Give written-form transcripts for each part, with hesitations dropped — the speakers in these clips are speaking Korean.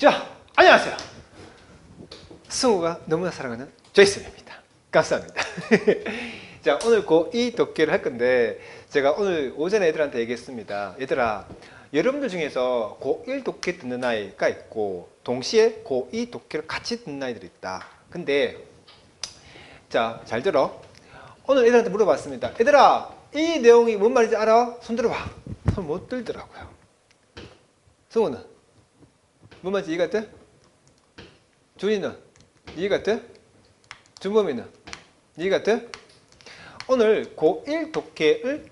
자, 안녕하세요. 승우가 너무나 사랑하는 제이슨입니다. 감사합니다. 자, 오늘 고2 독해를 할 건데 제가 오늘 오전에 애들한테 얘기했습니다. 얘들아, 여러분들 중에서 고1 독해 듣는 아이가 있고 동시에 고2 독해를 같이 듣는 아이들이 있다. 근데 자, 잘 들어. 오늘 애들한테 물어봤습니다. 얘들아, 이 내용이 뭔 말인지 알아? 손 들어봐. 손 못 들더라고요. 승우는? 뭔 말인지 이해가 돼? 준이는? 이해가 돼? 준범이는? 이해가 돼? 오늘 고1 독해를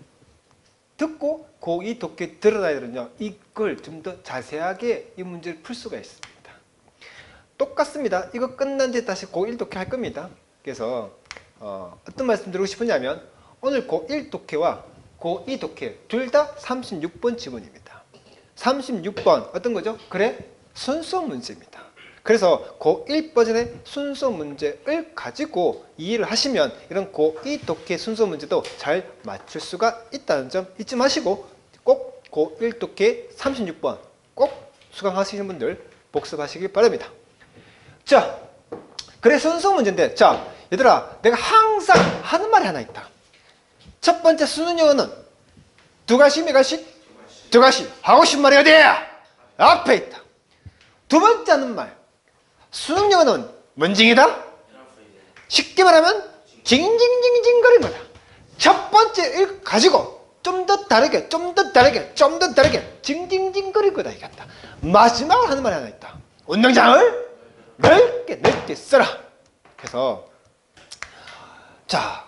듣고 고2 독해 들은 아이들은요, 이걸 좀 더 자세하게 이 문제를 풀 수가 있습니다. 똑같습니다. 이거 끝난 뒤에 다시 고1 독해 할 겁니다. 그래서 어떤 말씀 드리고 싶으냐면 오늘 고1 독해와 고2 독해 둘 다 36번 지문입니다. 36번 어떤 거죠? 그래? 순서 문제입니다. 그래서 고1 버전의 순서 문제를 가지고 이해를 하시면 이런 고2 독해 순서 문제도 잘 맞출 수가 있다는 점 잊지 마시고 꼭 고1 독해 36번 꼭 수강하시는 분들 복습하시길 바랍니다. 자, 그래 순서 문제인데, 자 얘들아, 내가 항상 하는 말이 하나 있다. 첫 번째 수능 영어는 두 가시, 몇 가시? 두 가시. 하고 싶은 말이 어디야? 앞에 있다. 두 번째 하는 말, 수능 영어는 문징이다. 쉽게 말하면 징징징징거리는 거다. 첫 번째를 가지고 좀 더 다르게, 좀 더 다르게, 좀 더 다르게 징징징거릴 거다 이겼다. 마지막으로 하는 말이 하나 있다. 운동장을 넓게 넓게 써라. 그래서 자,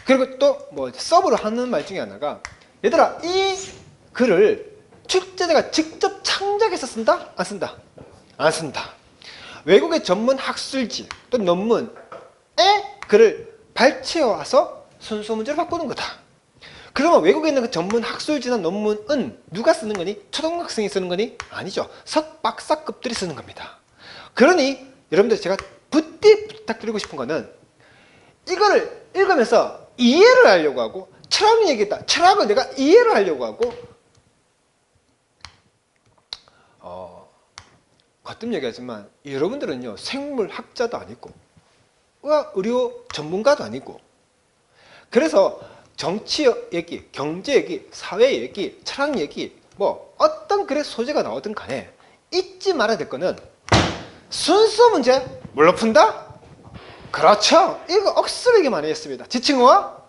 그리고 또 뭐 서브로 하는 말 중에 하나가, 얘들아, 이 글을 출제자가 직접 창작해서 쓴다? 안 쓴다? 안 쓴다. 외국의 전문 학술지 또 논문에 글을 발췌해와서 순서 문제로 바꾸는 거다. 그러면 외국에 있는 그 전문 학술지나 논문은 누가 쓰는 거니? 초등학생이 쓰는 거니? 아니죠. 석박사급들이 쓰는 겁니다. 그러니 여러분들 제가 부디 부탁드리고 싶은 거는 이거를 읽으면서 이해를 하려고 하고, 철학 얘기했다. 철학을 내가 이해를 하려고 하고, 가끔 얘기하지만 여러분들은요, 생물학자도 아니고 의료 전문가도 아니고, 그래서 정치 얘기, 경제 얘기, 사회 얘기, 철학 얘기, 뭐 어떤 글의 소재가 나오든 간에 잊지 말아야 될 거는 순서 문제 뭘로 푼다? 그렇죠. 이거 억수르게 많이 했습니다. 지칭어와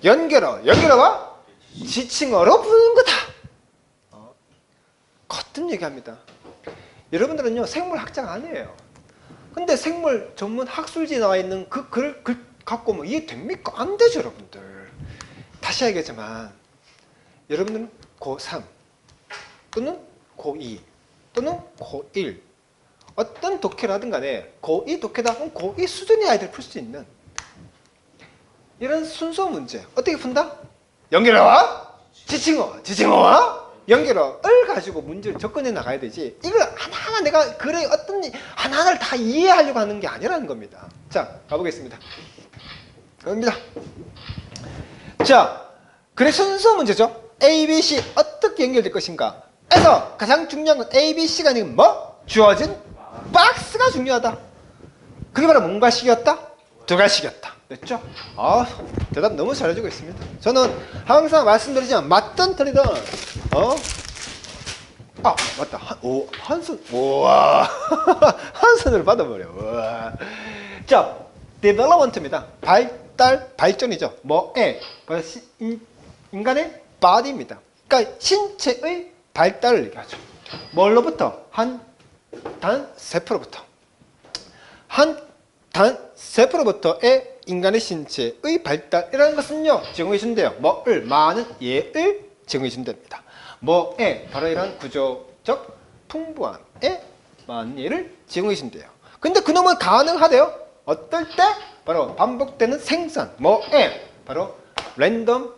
연결어와 지칭어로 푸는 거다. 거뜬 얘기합니다. 여러분들은요, 생물학자가 아니에요. 근데 생물 전문 학술지에 나와 있는 그 글을 갖고 뭐 이해됩니까? 안 되죠, 여러분들. 다시 얘기하지만 여러분들은 고3 또는 고2 또는 고1 어떤 독해라든 간에 고2 독해다 하면 고2 수준의 아이들 풀 수 있는 이런 순서 문제 어떻게 푼다? 연결어와 지칭어와 연결어를 가지고 문제를 접근해 나가야 되지, 이걸 하나하나 내가 글의 어떤 하나하나를 다 이해하려고 하는 게 아니라는 겁니다. 자, 가보겠습니다. 갑니다. 자, 그래 순서 문제죠. A, B, C 어떻게 연결될 것인가 에서 가장 중요한 건 A, B, C가 아니고 뭐? 주어진 박스가 중요하다. 그게 바로 뭔가 식이었다? 두 가식이었다. 됐죠? 대답 너무 잘해주고 있습니다. 저는 항상 말씀드리지만 맞든 틀리든 맞다. 한손, 우와. 한 손으로 받아버려. 우와. 자, development입니다. 발전이죠. 뭐에? 인간의 body입니다. 그러니까 신체의 발달을 얘기하죠. 뭘로부터? 한 단 세포로부터. 한 단 세포로부터의 인간의 신체의 발달이라는 것은요, 제공해 준대요. 뭐를? 많은 예를 제공해 준답니다. 뭐에? 바로 이런 구조적 풍부함에 많은 예를 제공해 준대요. 근데 그놈은 가능하대요. 어떨 때? 바로 반복되는 생산. 뭐에? 바로 랜덤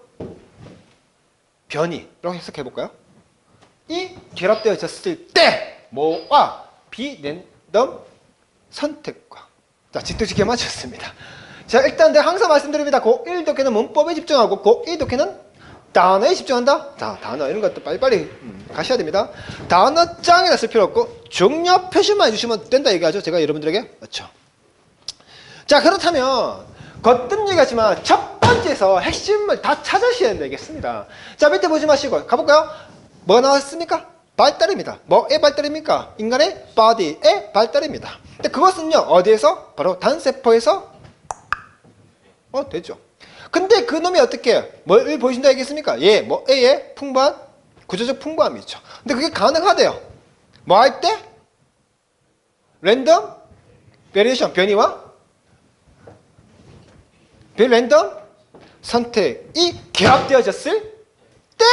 변이라고 해석해 볼까요? 이 결합되어졌을 때 뭐와 비랜덤 선택과. 자, 직도직게 맞췄습니다. 자, 일단 내가 항상 말씀드립니다. 고1 독해는 문법에 집중하고 고2 독해는 단어에 집중한다. 자, 단어 이런 것도 빨리빨리 가셔야 됩니다. 단어장이라 쓸 필요 없고 중요 표시만 해주시면 된다 얘기하죠. 제가 여러분들에게. 맞죠? 자, 그렇다면 거듭 얘기하지만 첫 번째에서 핵심을 다 찾으셔야 되겠습니다. 자, 밑에 보지 마시고 가볼까요? 뭐가 나왔습니까? 발달입니다. 뭐의 발달입니까? 인간의 body의 발달입니다. 근데 그것은요, 어디에서? 바로 단세포에서 되죠. 근데 그 놈이 어떻게 뭘 보여준다 얘기했습니까? 예, 뭐의 풍부한 구조적 풍부함이 있죠. 근데 그게 가능하대요. 뭐 할 때? 랜덤 베리에이션 변이와 랜덤 선택이 결합되어졌을 때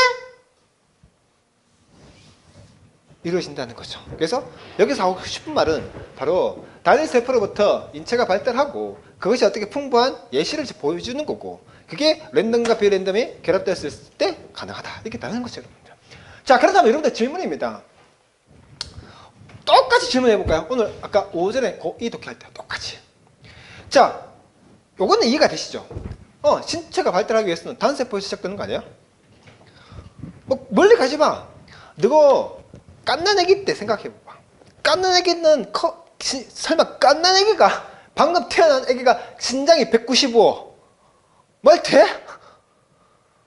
이루어진다는 거죠. 그래서 여기서 하고 싶은 말은 바로 단일 세포로부터 인체가 발달하고 그것이 어떻게 풍부한 예시를 보여주는 거고 그게 랜덤과 비랜덤이 결합되었을 때 가능하다. 이렇게 다른 거죠, 여러분들. 자, 그렇다면 여러분들 질문입니다. 똑같이 질문해 볼까요? 오늘 아까 오전에 고2 독해할 때 똑같이. 자, 요거는 이해가 되시죠? 신체가 발달하기 위해서는 단세포에서 시작되는 거 아니에요? 뭐 멀리 가지 마. 너 갓난 애기 때 생각해봐. 갓난 애기는 설마 갓난 애기가 방금 태어난 애기가 신장이 195 말 돼?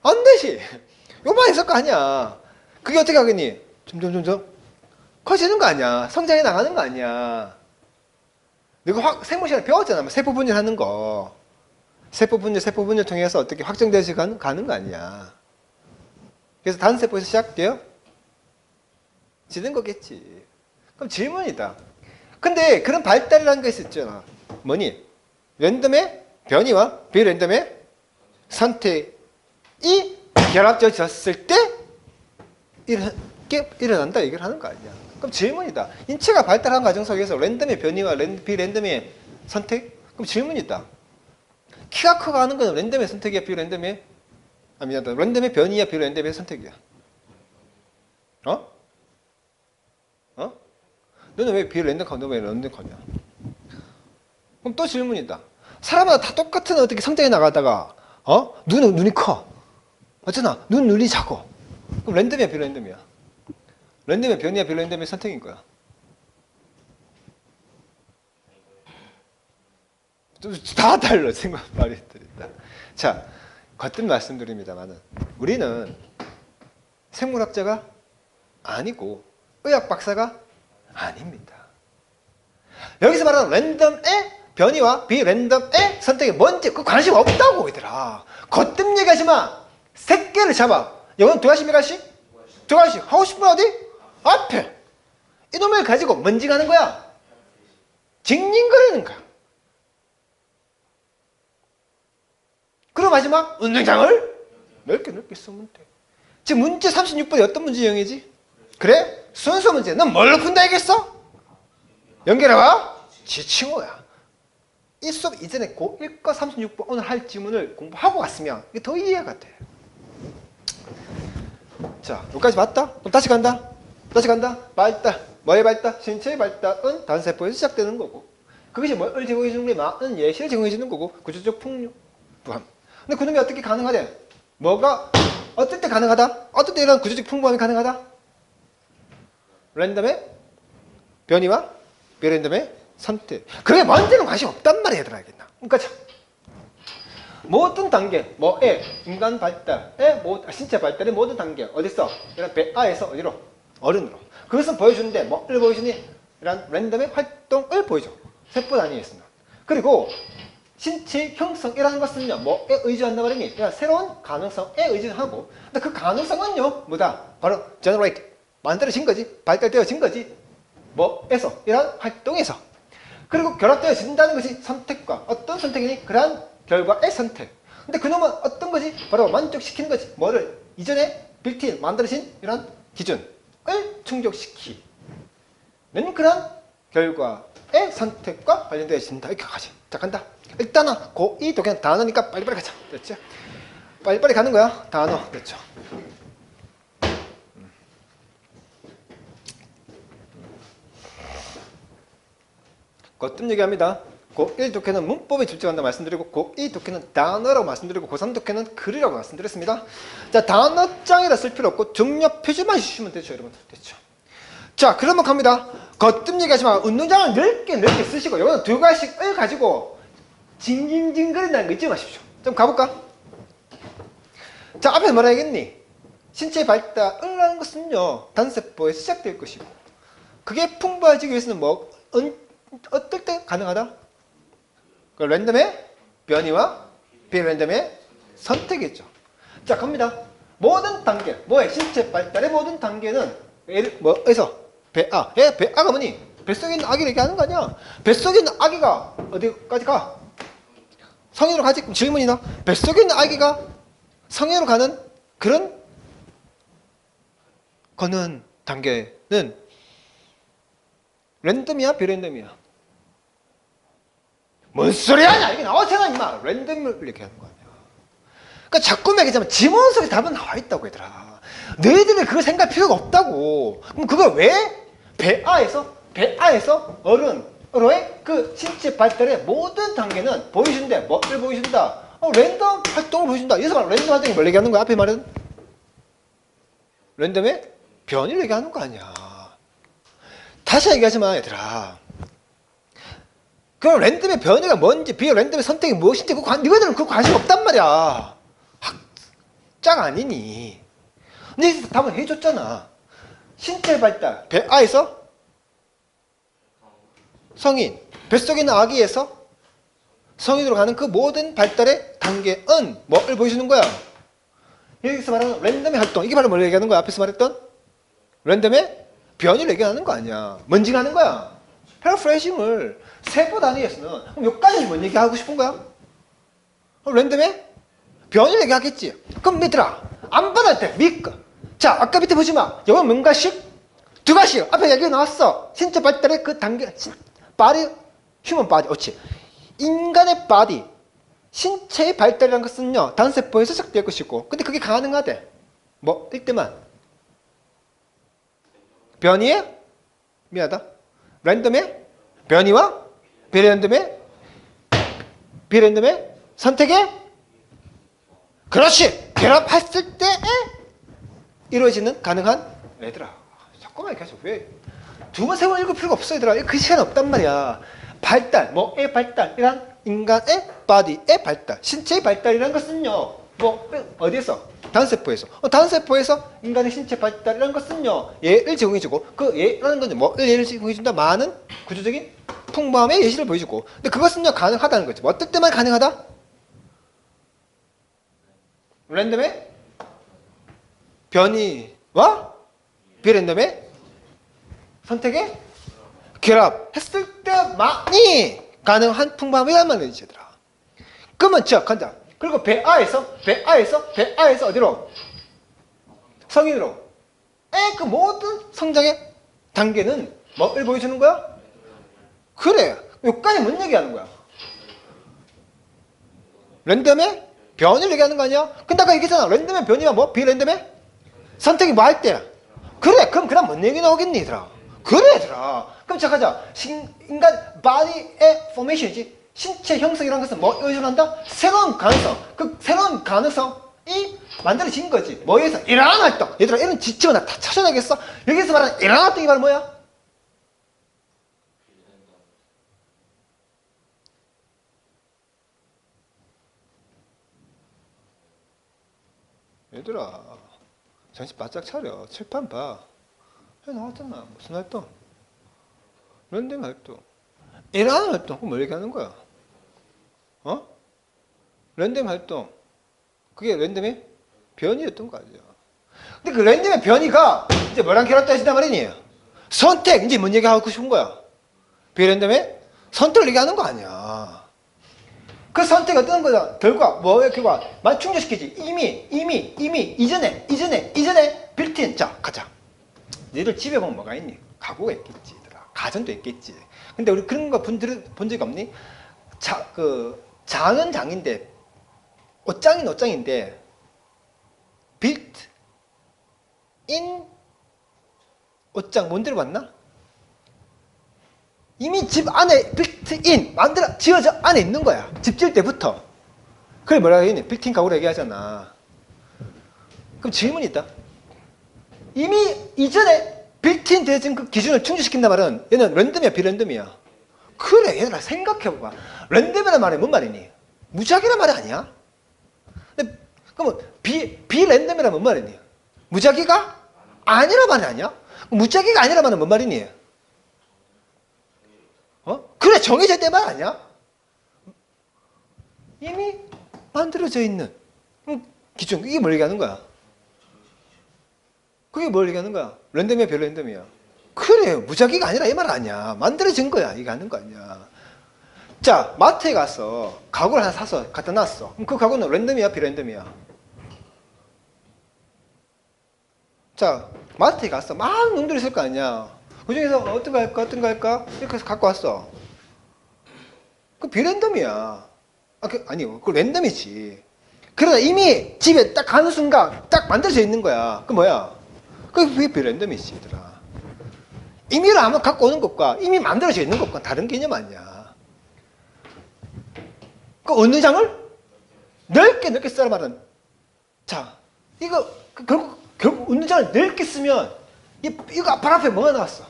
안 되지. 요만 있을 거 아니야. 그게 어떻게 하겠니? 점점 커지는 거 아니야. 성장해 나가는 거 아니야. 너가 생물 시간에 배웠잖아. 세포 분열하는 거. 세포 분열 통해서 어떻게 확정되어서 가는 거 아니야. 그래서 단세포에서 시작돼요? 지는 거겠지. 그럼 질문이다. 근데 그런 발달이라는 것이 있잖아. 뭐니? 랜덤의 변이와 비랜덤의 선택이 결합되어졌을 때 일어난다 얘기를 하는 거 아니야. 그럼 질문이다. 인체가 발달한 과정 속에서 랜덤의 변이와 비랜덤의 선택? 그럼 질문이다. 키가 커가는 건 랜덤의 선택이야, 비랜덤의? 랜덤의 변이야, 비랜덤의 선택이야? 너는 왜 비랜덤 커? 너 왜 랜덤 커냐? 그럼 또 질문이다. 사람마다 다 똑같은 어떻게 성장해 나가다가 눈이 커. 맞잖아. 눈이 작고. 그럼 랜덤이야, 비랜덤이야? 랜덤의 변이야, 비랜덤의 선택인 거야. 다 달라. 생각 말이 드린다. 자, 거듭 말씀드립니다만은 우리는 생물학자가 아니고 의학 박사가 아닙니다. 여기서 말하는 랜덤의 변이와 비랜덤의 선택이 뭔지 그 관심 없다고 얘들아. 거듭 얘기하지 마. 새끼를 잡아. 이건 두 가지 미라시? 두 가지. 하고 싶은 어디? 앞에. 이놈을 가지고 뭔지 가는 거야. 징징거리는 거야. 그리고 마지막 운동장을 넓게 쓰면 돼. 지금 문제 36번이 어떤 문제 유형이지? 그래? 순서 문제. 넌 뭘로 푼다 얘기했어? 연결해봐. 지칭어야. 이 수업 이전에 고1과 36번 오늘 할 지문을 공부하고 왔으면 이게 더 이해가 돼. 자, 여기까지 맞다? 그럼 다시 간다. 발달. 뭐의 발달? 신체의 발달은 단세포에서 시작되는 거고 그것이 뭘 제공해 주는 게 많은 예시를 제공해 주는 거고 구조적 풍요함. 근데 그놈이 어떻게 가능하대? 뭐가 어떨 때 가능하다? 어떨 때 이런 구조적 풍부함이 가능하다? 랜덤의 변이와 비랜덤의 선택. 그게 뭔지는 관심 없단 말이야, 얘들아. 알겠나? 그러니까 참. 모든 단계, 뭐의 인간 발달의 신체 발달의 모든 단계 어딨어? 이런 배아에서 어디로? 어른으로. 그것은 보여주는데 뭐를 보여주니? 이런 랜덤의 활동을 보여줘. 세포 단위에서는. 그리고 신체 형성이라는 것은요, 뭐에 의존한다 말이니? 이런 새로운 가능성에 의존하고, 근데 그 가능성은요, 뭐다? 바로 generate, 만들어진 거지, 발달되어진 거지. 뭐에서, 이런 활동에서. 그리고 결합되어진다는 것이 선택과 어떤 선택이니? 그러한 결과의 선택. 근데 그놈은 어떤 거지? 바로 만족시키는 거지. 뭐를? 이전에 빌트인, 만들어진 이런 기준을 충족시키는 그런 결과의 선택과 관련되어진다. 이렇게 가지. 자, 간다. 일단은 고2 독해는 단어니까 빨리빨리 가자. 됐죠? 빨리빨리 가는 거야. 단어. 됐죠? 거듭 얘기합니다. 고1 독해는 문법에 집중한다 말씀드리고 고2 독해는 단어라고 말씀드리고 고3 독해는 글이라고 말씀드렸습니다. 자, 단어장이라 쓸 필요 없고 중요 표시만 주시면 되죠, 여러분. 됐죠? 자, 그러면 갑니다. 거뜬 얘기하지 마. 운동장을 넓게 쓰시고 여기는 두 가지씩을 가지고 징징징거린다는 거 잊지 마십시오. 좀 가볼까? 자, 앞에 뭐라 했겠니? 신체 발달이라는 것은요, 단세포에서 시작될 것이고 그게 풍부해지기 위해서는 뭐 어떨 때 가능하다? 그 랜덤의 변이와 비랜덤의 선택이죠. 자, 갑니다. 모든 단계, 뭐의 신체 발달의 모든 단계는 뭐에서 배아, 배아가 뭐니? 뱃속에 있는 아기를 얘기하는 거 아니야? 뱃속에 있는 아기가 어디까지 가? 성인으로 가지? 그럼 질문이나 뱃속에 있는 아기가 성인으로 가는 그런 거는 단계는 랜덤이야, 비랜덤이야? 뭔 소리야? 이게 나왔잖아, 임마. 랜덤을 얘기하는 거 아니야. 그러니까 자꾸 얘기하자면 지문 속에 답은 나와 있다고, 얘들아. 너희들이 그걸 생각할 필요가 없다고. 그럼 그걸 왜 배아에서 어른으로의 그 신체 발달의 모든 단계는 보여준대. 뭐를 보여준다? 랜덤 활동을 보여준다. 여기서 말하는 랜덤 활동이 뭘 얘기하는 거야? 앞에 말은 랜덤의 변이를 얘기하는 거 아니야. 다시 얘기하지만 얘들아, 그럼 랜덤의 변이가 뭔지 비랜덤의 선택이 무엇인지 너희들은 그 관심 없단 말이야. 학자가 아니니. 근데 답은 해줬잖아. 신체 발달, 배아에서 성인, 뱃속에 있는 아기에서 성인으로 가는 그 모든 발달의 단계는 뭐를 보여주는 거야? 여기서 말하는 랜덤의 활동, 이게 바로 뭘 얘기하는 거야? 앞에서 말했던 랜덤의 변이를 얘기하는 거 아니야. 뭔지 하는 거야. 패러프레이징을 세포 단위에서는 몇 가지 뭔 얘기하고 싶은 거야? 랜덤의 변이를 얘기하겠지. 그럼 얘들아, 안 받을 때 믿고. 자, 아까 밑에 보지 마. 여기 뭔가씩 두 가지씩 앞에 얘기 나왔어. 신체 발달의 그 단계, 바디, 휴먼 바디, 그렇지. 인간의 바디, 신체의 발달이라는 것은요, 단세포에서 시작될 것이고, 근데 그게 가능하대. 뭐, 이때만. 변이의, 미안하다. 랜덤의 변이와 비랜덤의 선택의, 그렇지! 결합했을 때에 이루어지는 가능한, 얘들아. 잠깐만, 계속 왜? 두 번, 세 번 읽을 필요가 없어, 얘들아. 그 시간 없단 말이야. 발달, 뭐의 발달이란 인간의 바디의 발달, 신체의 발달이라는 것은요, 뭐 어디에서? 단세포에서. 단세포에서 인간의 신체 발달이라는 것은요, 예를 제공해주고, 그 예라는 건 뭐를 예를 제공해준다? 많은 구조적인 풍부함의 예시를 보여주고, 근데 그것은요 가능하다는 거지. 뭐 어떨 때만 가능하다? 랜덤의 변이와 비랜덤의 선택의 결합했을 때만이 가능한 풍부함이란 말이지, 얘들아. 그러면 자, 간다. 그리고 배아에서 어디로? 성인으로. 그 모든 성장의 단계는 뭐를 보여주는 거야? 그래. 여기까지 뭔 얘기하는 거야? 랜덤의 변이를 얘기하는 거 아니야? 근데 아까 얘기했잖아. 랜덤의 변이와 뭐? 비랜덤의 선택이 뭐 할 때? 그래. 그럼 그 다음 뭔 얘기 나오겠니, 얘들아? 그래, 얘들아. 그럼 자, 가자. 인간 바디의 포메이션이지. 신체 형성이라는 것은 뭐 의존한다? 새로운 가능성. 그 새로운 가능성이 만들어진 거지. 뭐에 의해서? 이러한 활동. 얘들아, 이런 지침을 다 찾아내겠어? 여기서 말하는 이러한 활동이 바로 뭐야? 얘들아, 정신 바짝 차려. 칠판 봐. 해 나왔잖아. 무슨 활동? 랜덤 활동. 이러한 활동. 그럼 뭘 얘기하는 거야? 랜덤 활동. 그게 랜덤의 변이였던 거 아니야. 근데 그 랜덤의 변이가 이제 뭐랑 결합되어진단 말이니? 선택. 이제 뭔 얘기하고 싶은 거야? 비랜덤의 선택을 얘기하는 거 아니야. 그 선택이 어떤 거야? 결과, 뭐의 결과? 충족시키지. 이미, 이전에, 빌트인. 자, 가자. 너희들 집에 보면 뭐가 있니? 가구가 있겠지, 얘들아. 가전도 있겠지. 근데 우리 그런 거 본 적이 없니? 장은 장인데, 옷장은 옷장인데, 빌트 인 옷장 뭔 들어봤나? 이미 집 안에 빌트인 지어져 안에 있는 거야. 집 지을 때부터. 그래 뭐라고 했니? 빌트인 가구라 얘기하잖아. 그럼 질문이 있다. 이미 이전에 빌트인 되어진 그 기준을 충족시킨단 말은 얘는 랜덤이야 비랜덤이야? 그래 얘들아 생각해봐. 랜덤이란 말이 뭔 말이니? 무작위란 말이 아니야? 근데 그러면 비랜덤이란 뭔 말이니? 무작위가 아니란 말이 아니야? 무작위가 아니란 말은 뭔 말이니? 그래 정해져 있단 말 아니야? 이미 만들어져 있는 기준. 이게 뭘 얘기하는 거야? 그게 뭘 얘기하는 거야? 랜덤이야 비랜덤이야? 그래 무작위가 아니라 이 말 아니야. 만들어진 거야. 이게 하는 거 아니야. 자 마트에 가서 가구를 하나 사서 갖다 놨어. 그럼 그 가구는 랜덤이야 비랜덤이야? 자 마트에 가서 막 놈들이 있을 거 아니야. 그 중에서 어떤 거 할까 이렇게 해서 갖고 왔어. 그 비랜덤이야. 아니요 그 랜덤이지. 그러나 이미 집에 딱 가는 순간 딱 만들어져 있는 거야. 그 뭐야? 그게 비랜덤이지 얘들아. 임의로 아마 갖고 오는 것과 이미 만들어져 있는 것과 다른 개념 아니야. 그 어느 장을 넓게 쓰라 말은, 자 이거 결국 어느 장을 넓게 쓰면 이거 발 앞에 뭐가 나왔어?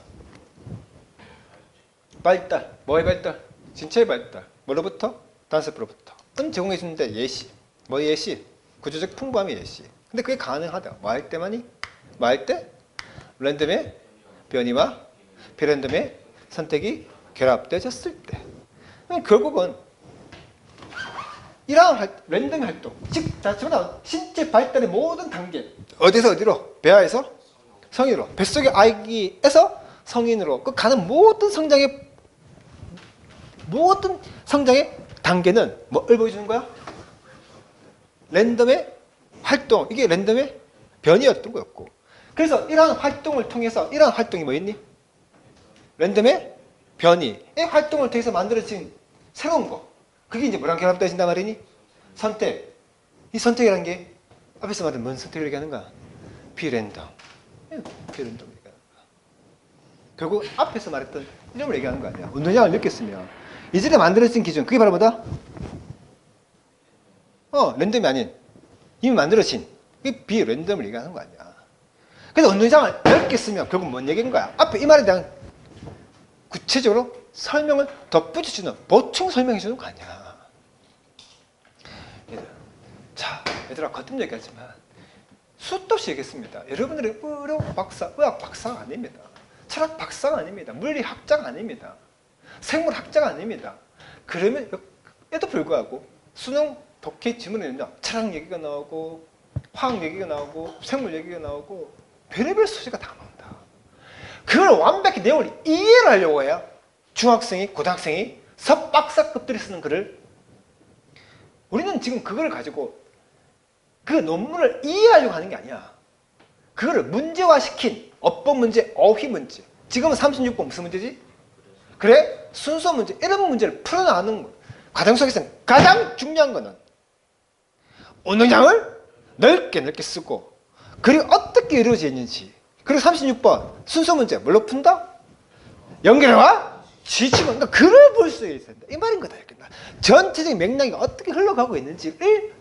발달. 뭐의 발달? 신체의 발달. 뭐로부터? 단서로부터. 제공해 주는데 예시. 뭐 예시? 구조적 풍부함의 예시. 근데 그게 가능하다. 뭐 할 때만이? 뭐 할 때? 랜덤의 변이와 비랜덤의 선택이 결합되어졌을 때. 결국은 이러한 랜덤 활동, 즉 신체 발달의 모든 단계, 어디서 어디로? 배아에서 성인으로, 뱃속의 아기에서 성인으로 그 가는 모든 성장의 단계는 뭘 보여주는 거야? 랜덤의 활동, 이게 랜덤의 변이였던 거였고. 그래서 이러한 활동을 통해서, 이러한 활동이 뭐였니? 랜덤의 변이의 활동을 통해서 만들어진 새로운 거. 그게 이제 뭐랑 결합되어진단 말이니? 선택. 이 선택이라는 게 앞에서 말한 뭔 선택을 얘기하는 거야? 비랜덤. 비랜덤 얘기하는 거야. 결국 앞에서 말했던 이름을 얘기하는 거 아니야. 운동량을 느꼈으면 이전에 만들어진 기준, 그게 바로 뭐다? 랜덤이 아닌 이미 만들어진 이 비랜덤을 얘기하는 거 아니야. 그래서 운동장을 넓게 쓰면 결국 뭔 얘기인 거야? 앞에 이 말에 대한 구체적으로 설명을 덧붙여주는, 보충 설명해주는 거 아니야. 자, 얘들아 거듭 얘기하지만 수도 없이 얘기했습니다. 여러분들은 의학 박사가 아닙니다. 철학 박사가 아닙니다. 물리학자가 아닙니다. 생물학자가 아닙니다. 그럼에도 불구하고 수능 독해 지문에는 철학 얘기가 나오고 화학 얘기가 나오고 생물 얘기가 나오고 별의별 소리가 다 나온다. 그걸 완벽히 내용을 이해를 하려고 해야 중학생이, 고등학생이 석박사급들이 쓰는 글을, 우리는 지금 그걸 가지고 그 논문을 이해하려고 하는 게 아니야. 그거를 문제화시킨 어법 문제, 어휘 문제. 지금은 36번 무슨 문제지? 그래? 순서 문제, 이런 문제를 풀어나가는 과정 속에서 가장 중요한 거는 운동량을 넓게 쓰고, 그리고 어떻게 이루어져 있는지. 그리고 36번 순서 문제 뭘로 푼다? 연결과 지치고, 그러니까 글을 볼 수 있어야 된다. 이 말인 거다. 전체적인 맥락이 어떻게 흘러가고 있는지를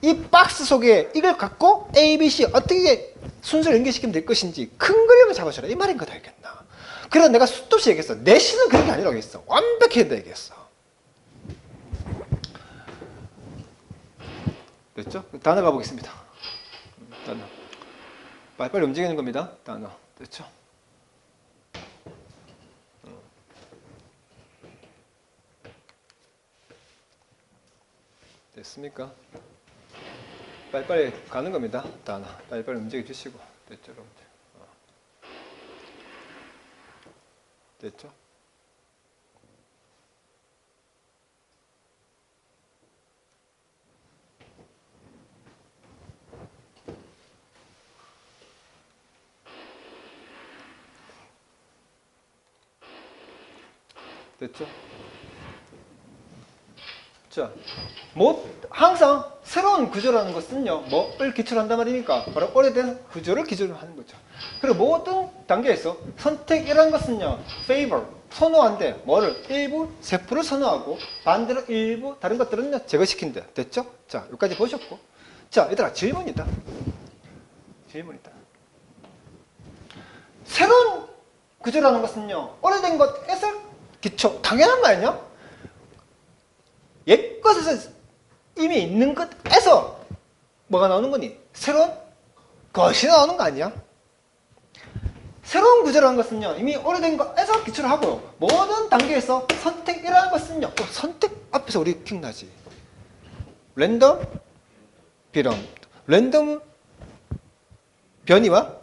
이 박스 속에 이걸 갖고 A, B, C 어떻게 순서를 연결시키면 될 것인지 큰 그림을 잡아줘라. 이 말인 거다. 알겠나? 그래서 내가 수도 없이 얘기했어. 내신은 그런 게 아니라고 했어. 완벽히 한다 얘기했어. 됐죠? 단어 가보겠습니다. 단어. 빨리 움직이는 겁니다. 단어. 됐죠? 됐습니까? 빨리 가는 겁니다. 단어. 빨리 움직여 주시고. 됐죠, 여러분들? 됐죠? 됐죠? 자, 항상 새로운 구조라는 것은요, 뭐를 기초로 한단 말이니까 바로 오래된 구조를 기초로 하는 거죠. 그리고 모든 단계에서 선택이라는 것은요, favor, 선호한대. 뭐를? 일부 세포를 선호하고 반대로 일부 다른 것들은 제거시킨대. 됐죠? 자, 여기까지 보셨고. 자, 얘들아, 질문이다. 질문이다. 새로운 구조라는 것은요, 오래된 것에서 기초, 당연한 거 아니냐? 옛 것에서 이미 있는 것에서 뭐가 나오는 거니? 새로운 것이 나오는 거 아니야? 새로운 구조라는 것은요, 이미 오래된 것에서 기초를 하고, 모든 단계에서 선택이라는 것은요, 선택 앞에서 우리 기억나지? 랜덤, 비럼. 랜덤 변이와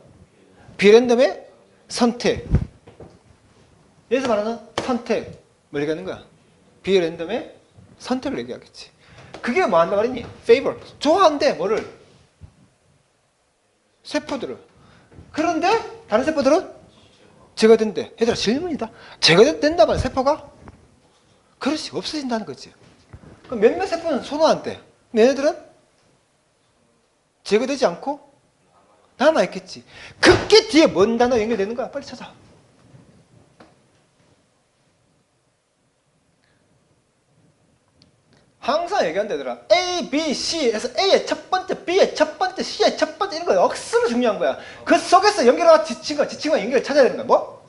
비랜덤의 선택. 여기서 말하는 선택, 뭘 얘기하는 거야? 비랜덤의 선택을 얘기하겠지. 그게 뭐 한다 말이니? favor. 좋아한대, 뭐를? 세포들을. 그런데 다른 세포들은 제거된대. 얘들아, 질문이다. 제거된다 말이야, 세포가? 그렇지, 없어진다는 거지. 그럼 몇몇 세포는 선호한대. 얘네들은 제거되지 않고 남아있겠지. 그게 뒤에 뭔 단어 연결되는 거야? 빨리 찾아. 항상 얘기한다, 얘들아. A, B, C에서 A의 첫 번째, B의 첫 번째, C의 첫 번째, 이런 거 억수로 중요한 거야. 그 속에서 연결과 지칭과 연결을 찾아야 되는 거야. 뭐?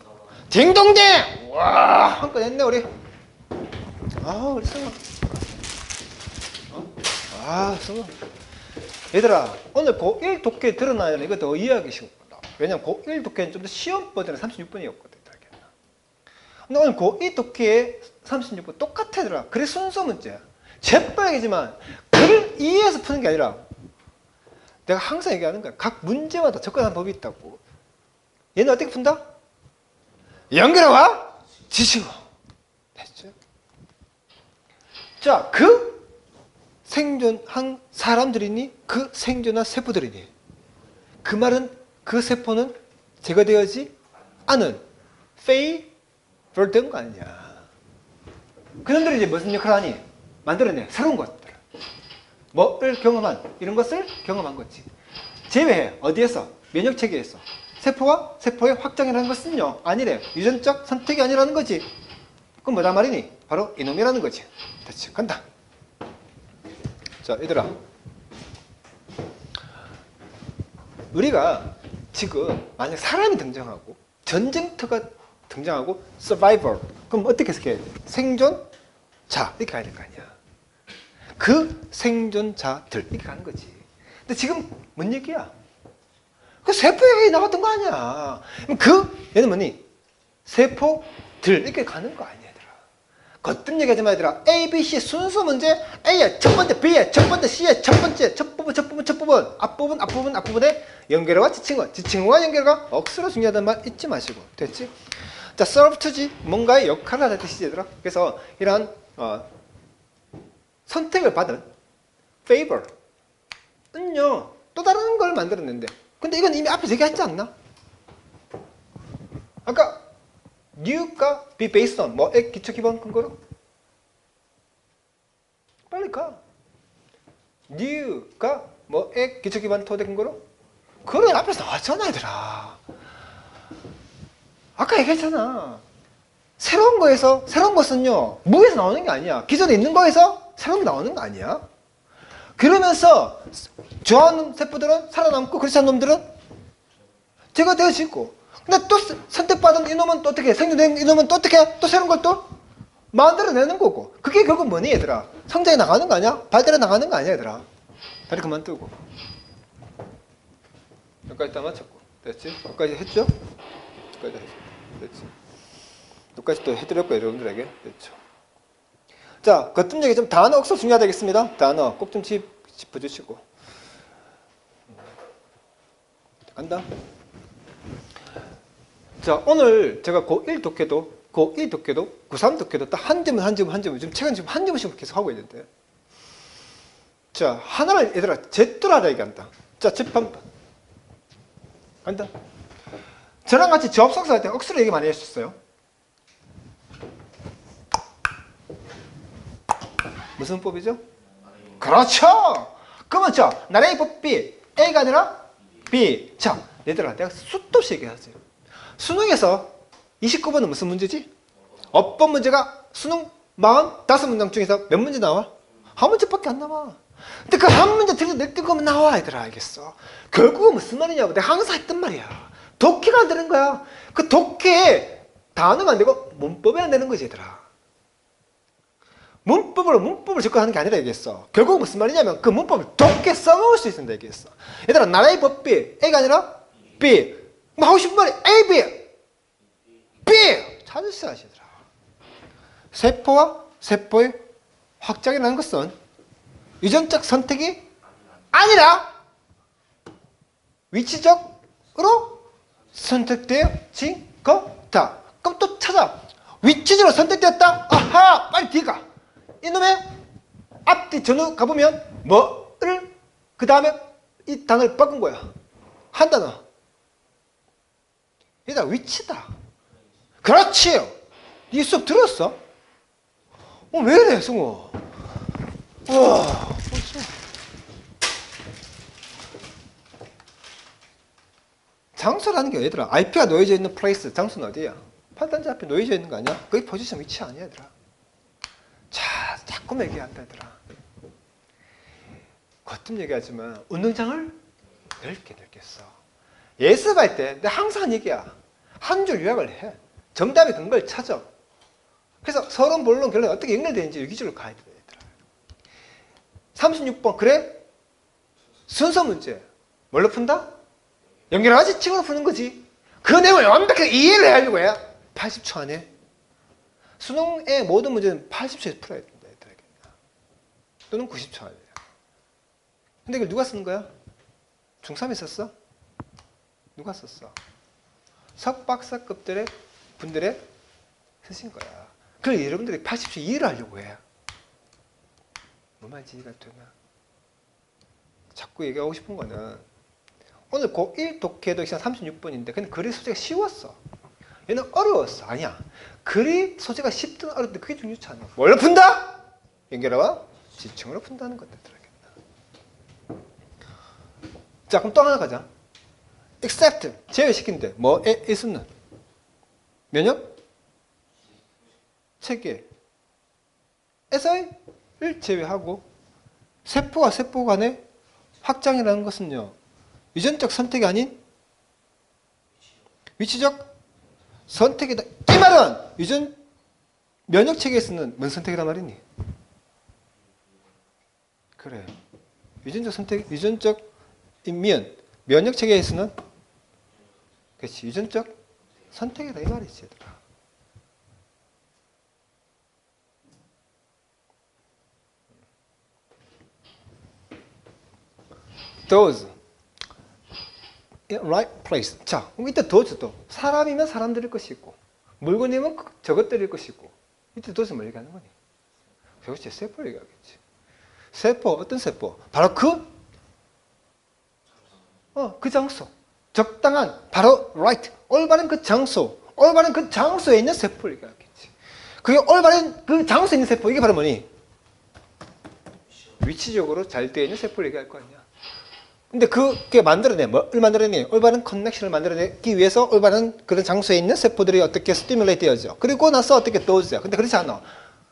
딩동댕! 와, 한 건 했네, 우리. 우리 성아. 성아. 얘들아, 오늘 고1 독해 들어놔야 되는 이거 더 이해하기 쉽다. 왜냐면 고1 독해는 좀 더 시험 버전에 36분이었거든. 근데 오늘 고2 독해에 36분 똑같아, 얘들아. 그래 순서 문제야. 재빠르겠지만 글을 이해해서 푸는 게 아니라 내가 항상 얘기하는 거야. 각 문제마다 접근하는 법이 있다고. 얘는 어떻게 푼다? 연결어와 지식어. 됐죠? 자, 그 생존한 사람들이니 그 생존한 세포들이니 그 말은 그 세포는 제거되어지 않은 페이벌 된 거 아니냐. 그놈들이 이제 무슨 역할을 하니? 만들어내. 새로운 것들. 뭐를 경험한, 이런 것을 경험한 거지. 제외해. 어디에서? 면역체계에서. 세포와 세포의 확장이라는 것은요, 아니래. 유전적 선택이 아니라는 거지. 그럼 뭐다 말이니? 바로 이놈이라는 거지. 됐지. 간다. 자, 얘들아. 우리가 지금 만약 사람이 등장하고 전쟁터가 등장하고 survivor. 그럼 어떻게 해석해야 돼? 생존자. 이렇게 가야 될 거 아니야. 그 생존자들. 이렇게 가는 거지. 근데 지금 뭔 얘기야? 그 세포 얘기 나왔던 거 아니야. 얘는 뭐니? 세포들. 이렇게 가는 거 아니야, 얘들아. 거뜬 얘기하지 마, 얘들아. A, B, C 순서 문제. A의 첫 번째, B의 첫 번째, C의 첫 번째, 첫 부분, 앞부분에 연결어와 지칭어와 연결어가 억수로 중요하다는 말 잊지 마시고. 됐지? 자, serve to지. 뭔가의 역할을 하는 뜻이지, 얘들아. 그래서 이러한 선택을 받은 favor 은요, 또 다른 걸 만들어낸대. 근데 이건 이미 앞에서 얘기했지 않나? 아까 new가 be based on 뭐의 기초 기본 근거로? 빨리 가. new가 뭐의 기초 기반 토대 근거로? 그래, 앞에서 나왔잖아, 얘들아. 아까 얘기했잖아. 새로운 것은요, 무에서 나오는 게 아니야. 기존에 있는 거에서 새로운 게 나오는 거 아니야. 그러면서 좋아하는 세포들은 살아남고 그렇지 않은 놈들은 제거되어지고. 근데 또 선택받은 이놈은 또 어떻게 해? 생존된 이놈은 또 어떻게 해? 또 새로운 걸 또 만들어내는 거고. 그게 결국 뭐니, 얘들아? 성장해 나가는 거 아니야? 발달해 나가는 거 아니야, 얘들아? 다리 그만 뜨고. 여기까지 다 맞췄고. 됐지? 여기까지 했죠? 여기까지 했죠. 됐지? 여기까지 또 해드렸고, 여러분들에게. 됐죠? 자, 거뜬 얘기 좀 단어 억수 중요하겠습니다. 단어 꼭 좀 짚어주시고. 간다. 자, 오늘 제가 고1 독해도, 고2 독해도, 고3 독해도 딱 한 질문, 지금 책은 지금 한 질문씩 계속 하고 있는데. 자, 하나를 얘들아, 제대로 하라 얘기한다. 자, 집한 간다. 저랑 같이 접속사 할 때 억수로 얘기 많이 해주셨어요. 무슨 법이죠? 그렇죠! 그러면 나라 A법 B, A가 아니라 B. 자, 얘들아, 내가 수도 없이 얘기하세요. 수능에서 29번은 무슨 문제지? 어법 문제가 수능 45문장 중에서 몇 문제 나와? 한 문제밖에 안 나와. 근데 그 한 문제 틀릴 때 그거면 나와 얘들아. 알겠어? 결국은 무슨 말이냐고 내가 항상 했던 말이야. 독해가 안 되는 거야. 그 독해 단어가 안 되고 문법이 안 되는 거지 얘들아. 문법을 접근하는 게 아니라 얘기했어. 결국 무슨 말이냐면 그 문법을 독해 써먹을 수 있습니다 얘기했어. 얘들아 나라의 법비 A가 아니라 B. 뭐 하고 싶은 말이 A, B. B. 찾으셔야 하시더라. 세포와 세포의 확장이라는 것은 유전적 선택이 아니라 위치적으로 선택되어진 거다. 그럼 또 찾아. 위치적으로 선택되었다. 아하, 빨리 뒤에 가. 이놈의 앞뒤 전후 가보면 뭐를 그 다음에 이 단어를 바꾼 거야. 한 단어. 얘다 위치다. 그렇지요. 이 수업 들었어? 왜 이래 승우? 우와. 장소라는 게 얘들아 IP가 놓여져 있는 플레이스 장소는 어디야? 팔단지 앞에 놓여져 있는 거 아니야? 그게 포지션 위치 아니야 얘들아. 자 자꾸 얘기한다 얘들아. 거듭 얘기하지만 운동장을 넓게 써. 예습할 때 내가 항상 한 얘기야. 한 줄 요약을 해. 정답의 근거를 찾아. 그래서 서론, 본론, 결론 어떻게 연결되는지 유기적으로 가야 돼 얘들아. 36번 그래? 순서 문제. 뭘로 푼다? 연결하지 칭으로 푸는 거지. 그 내용을 완벽하게 이해를 하려고 해. 80초 안에. 수능의 모든 문제는 80초에서 풀어야 된다 얘들아. 또는 90초 안에. 근데 이걸 누가 쓰는 거야? 중3에 썼어? 누가 썼어? 석박사급들의 분들의 쓰신 거야. 그걸 여러분들이 80초 이해를 하려고 해. 뭐 말인지 이해가 되나? 자꾸 얘기하고 싶은 거는 오늘 고1 독해도 시간 36분인데 근데 글의 소재가 쉬웠어. 얘는 어려웠어. 아니야. 글의 소재가 쉽든 어렵든 그게 중요치 않아. 뭘로 푼다? 연결어와 지층으로 푼다는 것들 들어야겠다. 자 그럼 또 하나 가자. except 제외시킨대. 뭐에 있는 면역 체계에서의 를 제외하고 세포와 세포 간의 확장이라는 것은요. 유전적 선택이 아닌 위치적 선택이다. 이 말은 유전 면역 체계에서는 뭔 선택이란 말이니? 그래. 유전적 선택, 유전적 면역 체계에서는 그렇지. 유전적 선택이다 이 말이지 얘들아. those in right place. 자, 그럼 이때 those도 사람이면 사람들일 것이 있고 물건이면 저것들일 것이 있고 이때 those 뭘 얘기하는 거니? 그것이 세포를 얘기하겠지. 세포, 어떤 세포? 바로 그 장소. 적당한, 바로 right, 올바른 그 장소, 올바른 그 장소에 있는 세포를 얘기하겠지. 그게 올바른 그 장소에 있는 세포, 이게 바로 뭐니? 위치적으로 잘 되어 있는 세포를 얘기할 거 아니야. 근데 그게 만들어내, 뭘 만들어내? 올바른 커넥션을 만들어내기 위해서 올바른 그런 장소에 있는 세포들이 어떻게 스티뮬레이트 되어져. 그리고 나서 어떻게 도우져. 근데 그렇지 않아.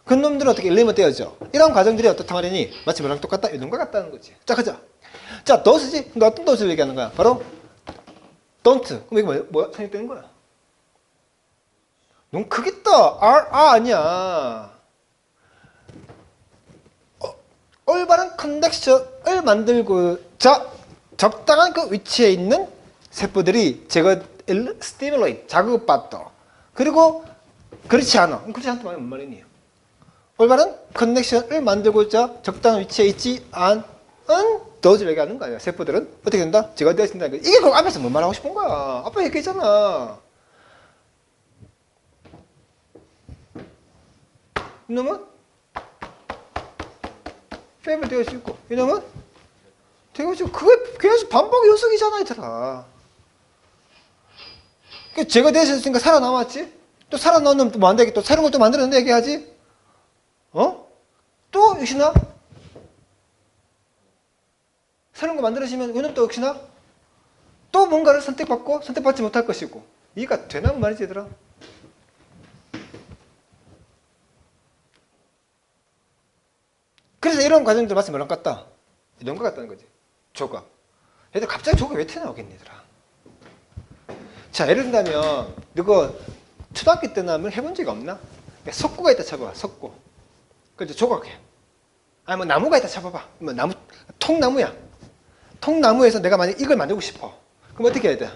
그 놈들은 어떻게 일리먼트 되어져. 이런 과정들이 어떻단 말이니? 마치 뭐랑 똑같다? 이런 것 같다는 거지. 자, 가자. 자, does지? 근데 어떤 does를 얘기하는 거야? 바로 don't. 그럼 이게 뭐야? 생략되는 거야? 너무 크겠다. 아니야. 올바른 커넥션을 만들고자 적당한 그 위치에 있는 세포들이 스티뮬레이트, 자극받다. 그리고 그렇지 않아. 그렇지 않다 말은 뭔 말이니? 올바른 커넥션을 만들고자 적당한 위치에 있지 않은 does를 얘기하는 거야. 세포들은 어떻게 된다? 제가 되어진다는 거야. 이게 그 앞에서 뭔 말하고 싶은 거야? 아빠 얘기했잖아. 이놈은 페이블 되어 있고 이놈은 되어 있고 그게 계속 반복 연속이잖아 얘들아. 제가 되어 있으니까 살아남았지? 또 살아남으면 또 뭐 안 되겠 또 새로운 걸 또 만들어낸다 얘기하지? 또 역시나 새로운 거 만들어지면 이놈 또 역시나 또 뭔가를 선택받고 선택받지 못할 것이고 이해가 되나 말이지 얘들아? 그래서 이런 과정들 마치 뭐랑 같다? 이런 것 같다는 거지. 조각. 얘들 갑자기 조각 왜 튀어나오겠니, 얘들아? 자, 예를 든다면 너가 초등학교 때나 한번 해본 적이 없나? 석고가 있다 쳐봐, 석고. 그래서 조각해. 아니 뭐 나무가 있다 쳐봐봐. 뭐 나무, 통나무야. 통나무에서 내가 만약 이걸 만들고 싶어. 그럼 어떻게 해야 돼?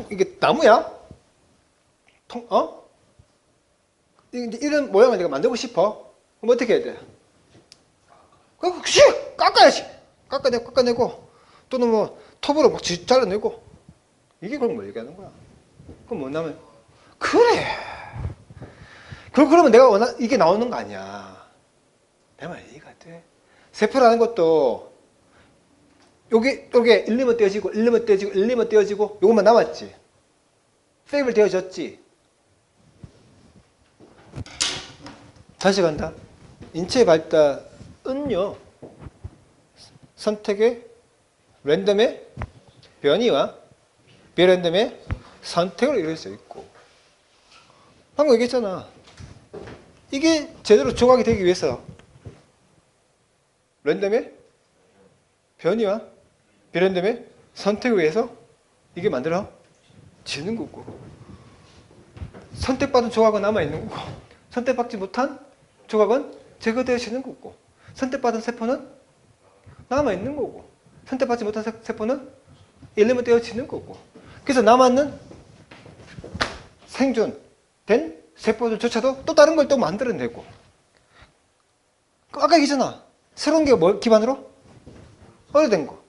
이게 나무야? 이런 모양을 내가 만들고 싶어. 그럼 어떻게 해야 돼? 깎아야지. 깎아내고, 또는 뭐, 톱으로 막 잘라내고. 이게 그럼 뭐 얘기하는 거야? 그럼 뭐 나면? 그래. 그러면 내가 이게 나오는 거 아니야. 내 말 이해가 돼. 세포라는 것도, 요게 1리면 떼어지고, 1리면 떼어지고, 1리면 떼어지고, 요것만 남았지. 세이블 되어졌지. 다시 간다. 인체의 발달은요, 선택의 랜덤의 변이와 비랜덤의 선택을 이룰 수 있고, 방금 얘기했잖아. 이게 제대로 조각이 되기 위해서 랜덤의 변이와 비랜덤의 선택을 위해서 이게 만들어지는 거고, 선택받은 조각은 남아있는 거고, 선택받지 못한 조각은 제거되어지는 거고, 선택받은 세포는 남아있는 거고, 선택받지 못한 세포는 일리면 떼어지는 거고. 그래서 남아있는 생존된 세포들조차도 또 다른 걸 또 만들어내고. 아까 얘기했잖아. 새로운 게 뭘 기반으로? 오래된 거.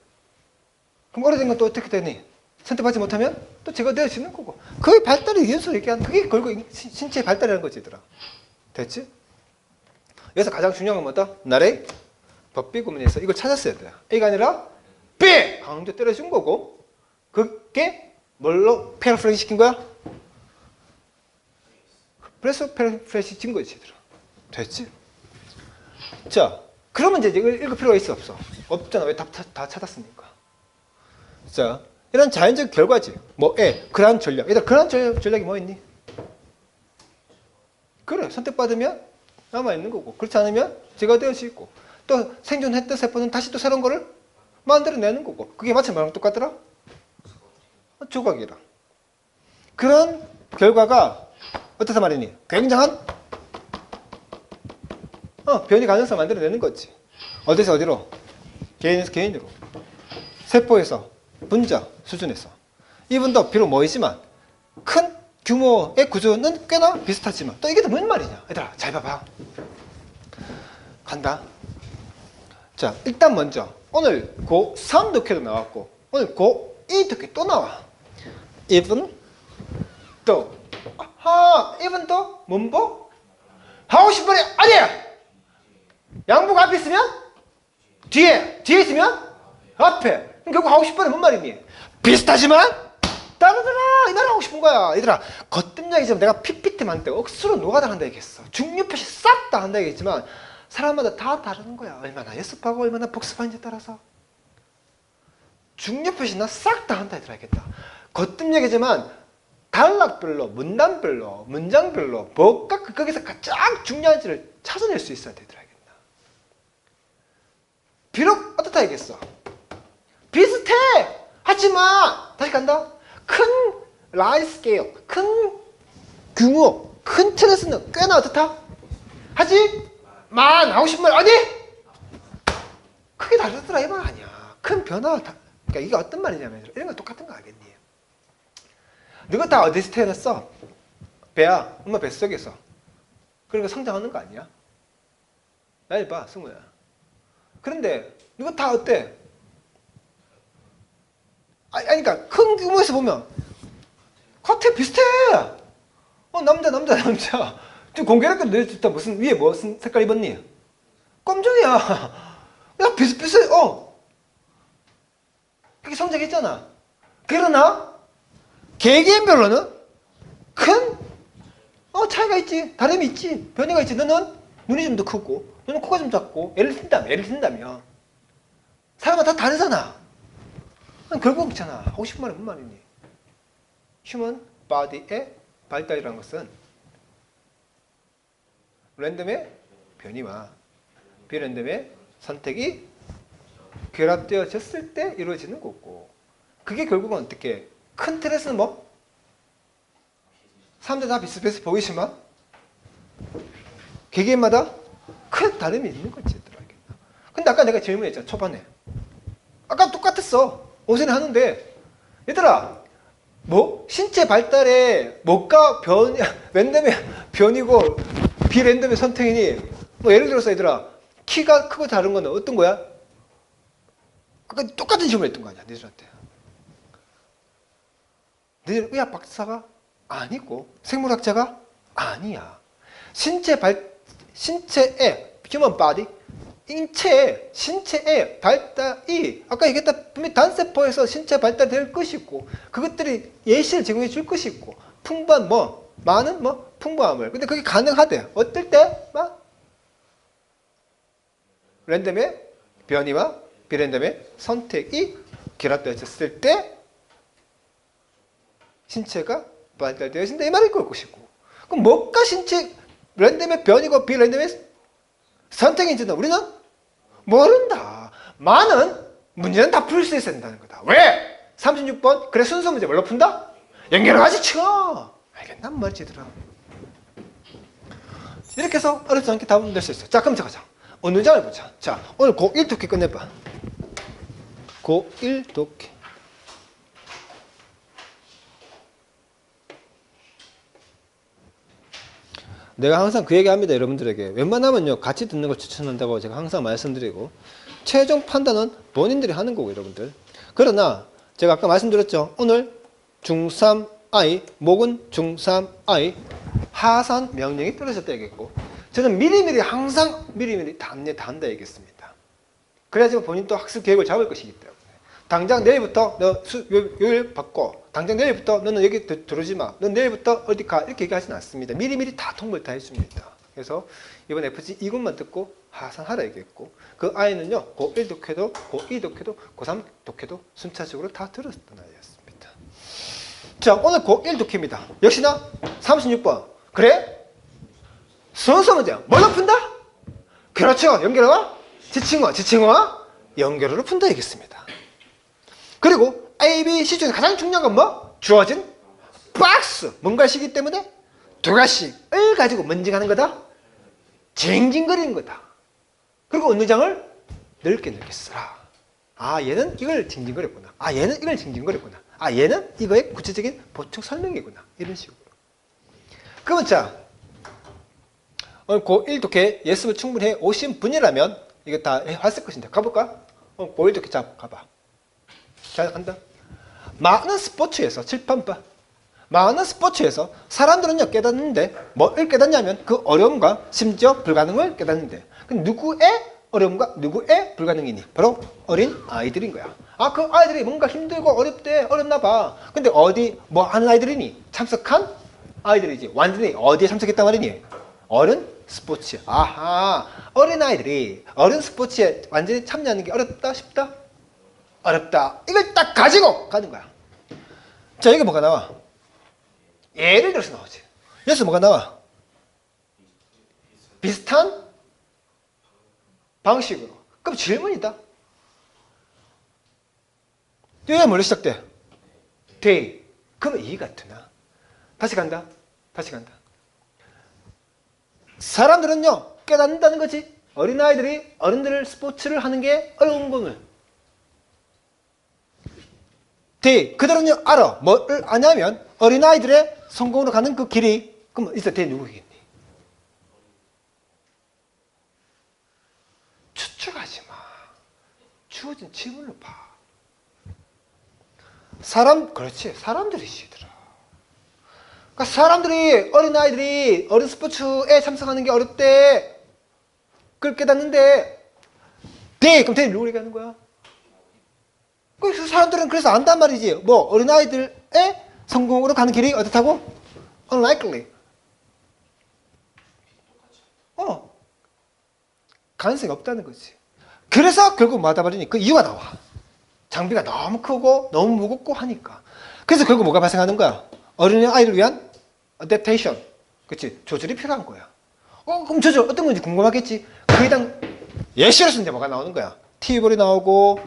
그럼 오래된 건 또 어떻게 되니? 선택받지 못하면 또 제거되어지는 거고. 그게 발달의 연수를 얘기하는, 그게 결국 신체의 발달이라는 거지, 얘들아. 됐지? 여기서 가장 중요한 건 뭐다? 나의 법비 구문에서 이걸 찾았어야 돼. A가 아니라 B! 강조 때려준 거고, 그게 뭘로 패러프레이즈 시킨 거야? 그래서 패러프레이즈 진 거지, 얘들아. 됐지? 자, 그러면 이제 이걸 읽을 필요가 있어, 없어? 없잖아. 왜 다 찾았으니까. 자, 이런 자연적 결과지. 뭐, 그러한 전략. 얘들아, 그러한 전략이 뭐 있니? 그래, 선택받으면 남아있는 거고, 그렇지 않으면 제거되어 있고, 또 생존했던 세포는 다시 또 새로운 거를 만들어내는 거고. 그게 마치 뭐랑 똑같더라? 조각이랑. 그런 결과가 어떻단 말이니? 굉장한 변이 가능성을 만들어내는 거지. 어디서 어디로? 개인에서 개인으로. 세포에서 분자 수준에서. 이분도 비록 모이지만 큰 규모의 구조는 꽤나 비슷하지만, 또 이게 또 뭔 말이냐? 얘들아, 잘 봐봐. 간다. 자, 일단 먼저 오늘 고3 독해도 나왔고, 오늘 고2 독해 또 나와. even though. even though 문법? 하고 싶은 말이 아니야. 양보가 앞에 있으면 뒤에 있으면 앞에. 그럼 결국 하고 싶은 말이 뭔 말이니? 비슷하지만 다르더라. 이 말 하고 싶은 거야. 얘들아, 거듭량이지만 내가 PPT 만들 때 억수로 노가다 한다 얘기했어. 중요 표시 싹 다 한다 얘기했지만 사람마다 다 다른 거야. 얼마나 연습하고 얼마나 복습하는지에 따라서. 중요 표시나 싹 다 한다 얘들아, 알겠다. 거듭량이지만 단락별로, 문단별로, 문장별로 뭐가 거기서 가장 중요한지를 찾아낼 수 있어야 되더라, 알겠나. 비록 어떻다 얘기했어. 비슷해. 하지만 다시 간다. 큰 라이 스케일, 큰 규모, 큰 틀에서는 꽤나 어떻다? 하지만 하고 싶은 말 어디? 크게 다르더라 이 말 아니야. 큰 변화. 그러니까 이게 어떤 말이냐면 이런 거 똑같은 거 알겠니? 너가 다 어디서 태어났어? 배야, 엄마 뱃속에서. 그러니까 성장하는 거 아니야? 날 봐, 승우야. 그런데 너가 다 어때? 아니, 그러니까 큰 규모에서 보면 겉에 비슷해. 남자. 지금 공개할까? 너 무슨 위에 무슨 색깔 입었니? 검정이야. 야, 비슷비슷해. 그렇게 성장했잖아. 그러나 개개인별로는 큰 차이가 있지. 다름이 있지. 변화가 있지. 너는 눈이 좀 더 크고, 너는 코가 좀 작고, 예를 든다면 사람마다 다 다르잖아. 결국 있잖아. 하고 싶은 말은 무슨 말이니? 휴먼 바디의 발달이라는 것은 랜덤의 변이와 비랜덤의 선택이 결합되어졌을 때 이루어지는 거고, 그게 결국은 어떻게 큰 틀에서는 뭐 3대 다 비슷비슷 보이지만 개개인마다 큰 다름이 있는 거지. 근데 아까 내가 질문했잖아, 초반에. 아까 똑같았어. 오전에 하는데 얘들아, 뭐 신체 발달에 뭐가 랜덤의 변이고 비랜덤의 선택이니, 뭐 예를 들어서 얘들아, 키가 크고 다른 거는 어떤 거야? 아까 똑같은 질문을 했던 거 아니야, 너희들한테. 너희들 의학 박사가 아니고 생물학자가 아니야. 신체의 human body, 신체의 발달이 아까 얘기했다 분명히 단세포에서 신체 발달될 것이고, 그것들이 예시를 제공해 줄 것이고, 풍부한 많은 풍부함을. 근데 그게 가능하대. 어떨 때? 막 랜덤의 변이와 비랜덤의 선택이 결합되어졌을 때 신체가 발달되어진다, 이 말일 것이고. 그럼 뭐가 신체 랜덤의 변이고 비랜덤의 선택인지는 우리는 모른다. 많은 문제는 다 풀 수 있어야 된다는 거다. 왜? 36번 그래, 순서 문제 뭘로 푼다? 연결하지 쳐. 알겠단 말이지들아. 이렇게 해서 어렵지 않게 답은 낼 수 있어. 자, 그럼 가자. 어느 문장을 보자. 자, 오늘 고1 독해 끝내봐. 고1 독해. 내가 항상 그 얘기합니다, 여러분들에게. 웬만하면요, 같이 듣는 걸 추천한다고 제가 항상 말씀드리고, 최종 판단은 본인들이 하는 거고, 여러분들. 그러나 제가 아까 말씀드렸죠. 오늘 중3I, 목은 중3I 하산 명령이 떨어졌다 얘기했고, 저는 미리미리 항상 미리미리 다 한다 얘기했습니다. 그래야지 본인 또 학습 계획을 잡을 것이기 때문에. 당장 내일부터 너 요일 바꿔. 당장 내일부터 너는 여기 들어오지 마. 넌 내일부터 어디 가. 이렇게 얘기하지는 않습니다. 미리미리 다 통보를 다 해줍니다. 그래서 이번 FG 2군만 듣고 하산하라 얘기했고, 그 아이는요, 고1 독해도, 고2 독해도, 고3 독해도 순차적으로 다 들었던 아이였습니다. 자, 오늘 고1 독해입니다. 역시나 36번. 그래? 순서 문제. 뭘로 푼다? 그렇죠. 연결어와 지칭어와 연결어로 푼다 얘기했습니다. 그리고 A, B, C 중에 가장 중요한 건 뭐? 주어진 박스. 뭔가 시기 때문에 두 가지를 가지고 뭔지 하는 거다? 징징거리는 거다. 그리고 어느 장을 넓게 쓰라. 아, 얘는 이걸 징징거렸구나. 아, 얘는 이걸 징징거렸구나. 아, 얘는 이거의 구체적인 보충 설명이구나. 이런 식으로. 그러면 자, 오늘 고1 독해 예습을 충분히 해 오신 분이라면 이거 다 했을 것인데 가볼까? 고1 독해 자, 가봐. 자, 간다. 많은 스포츠에서 칠판봐. 많은 스포츠에서 사람들은요, 깨닫는데 뭘 깨닫냐면 그 어려움과 심지어 불가능을 깨닫는데, 누구의 어려움과 누구의 불가능이니? 바로 어린 아이들인 거야. 아, 그 아이들이 뭔가 힘들고 어렵대, 어렵나 봐. 근데 어디 뭐 하는 아이들이니? 참석한 아이들이지. 완전히 어디에 참석했단 말이니? 어른 스포츠. 아하, 어린 아이들이 어른 스포츠에 완전히 참여하는 게 어렵다, 쉽다? 어렵다. 이걸 딱 가지고 가는 거야. 자, 여기 뭐가 나와? 예를 들어서 나오지. 여기서 뭐가 나와? 비슷한 방식으로. 그럼 질문이다. 왜 뭘로 시작돼? 돼. 그럼 이가 되나? 다시 간다. 사람들은요, 깨닫는다는 거지. 어린아이들이 어른들 스포츠를 하는 게 어려운 거는. 돼. 그들은요, 알아. 뭐를 아냐면 어린아이들의 성공으로 가는 그 길이. 그럼 이제 돼 누구겠니? 추측하지 마. 주어진 질문을 봐. 그렇지. 사람들이시더라. 그러니까 사람들이, 어린아이들이 어린 스포츠에 참석하는 게 어렵대. 그걸 깨닫는데, 돼. 그럼 돼 누구 얘기하는 거야? 그래서 사람들은 그래서 안단 말이지. 뭐, 어린아이들의 성공으로 가는 길이 어떻다고? Unlikely. 가능성이 없다는 거지. 그래서 결국 뭐하다 말이니? 그 이유가 나와. 장비가 너무 크고 너무 무겁고 하니까. 그래서 결국 뭐가 발생하는 거야? 어린아이를 위한 adaptation. 그치? 조절이 필요한 거야. 그럼 저저 어떤 건지 궁금하겠지? 거기다 예시로 쓰는데 뭐가 나오는 거야? 티볼이 나오고,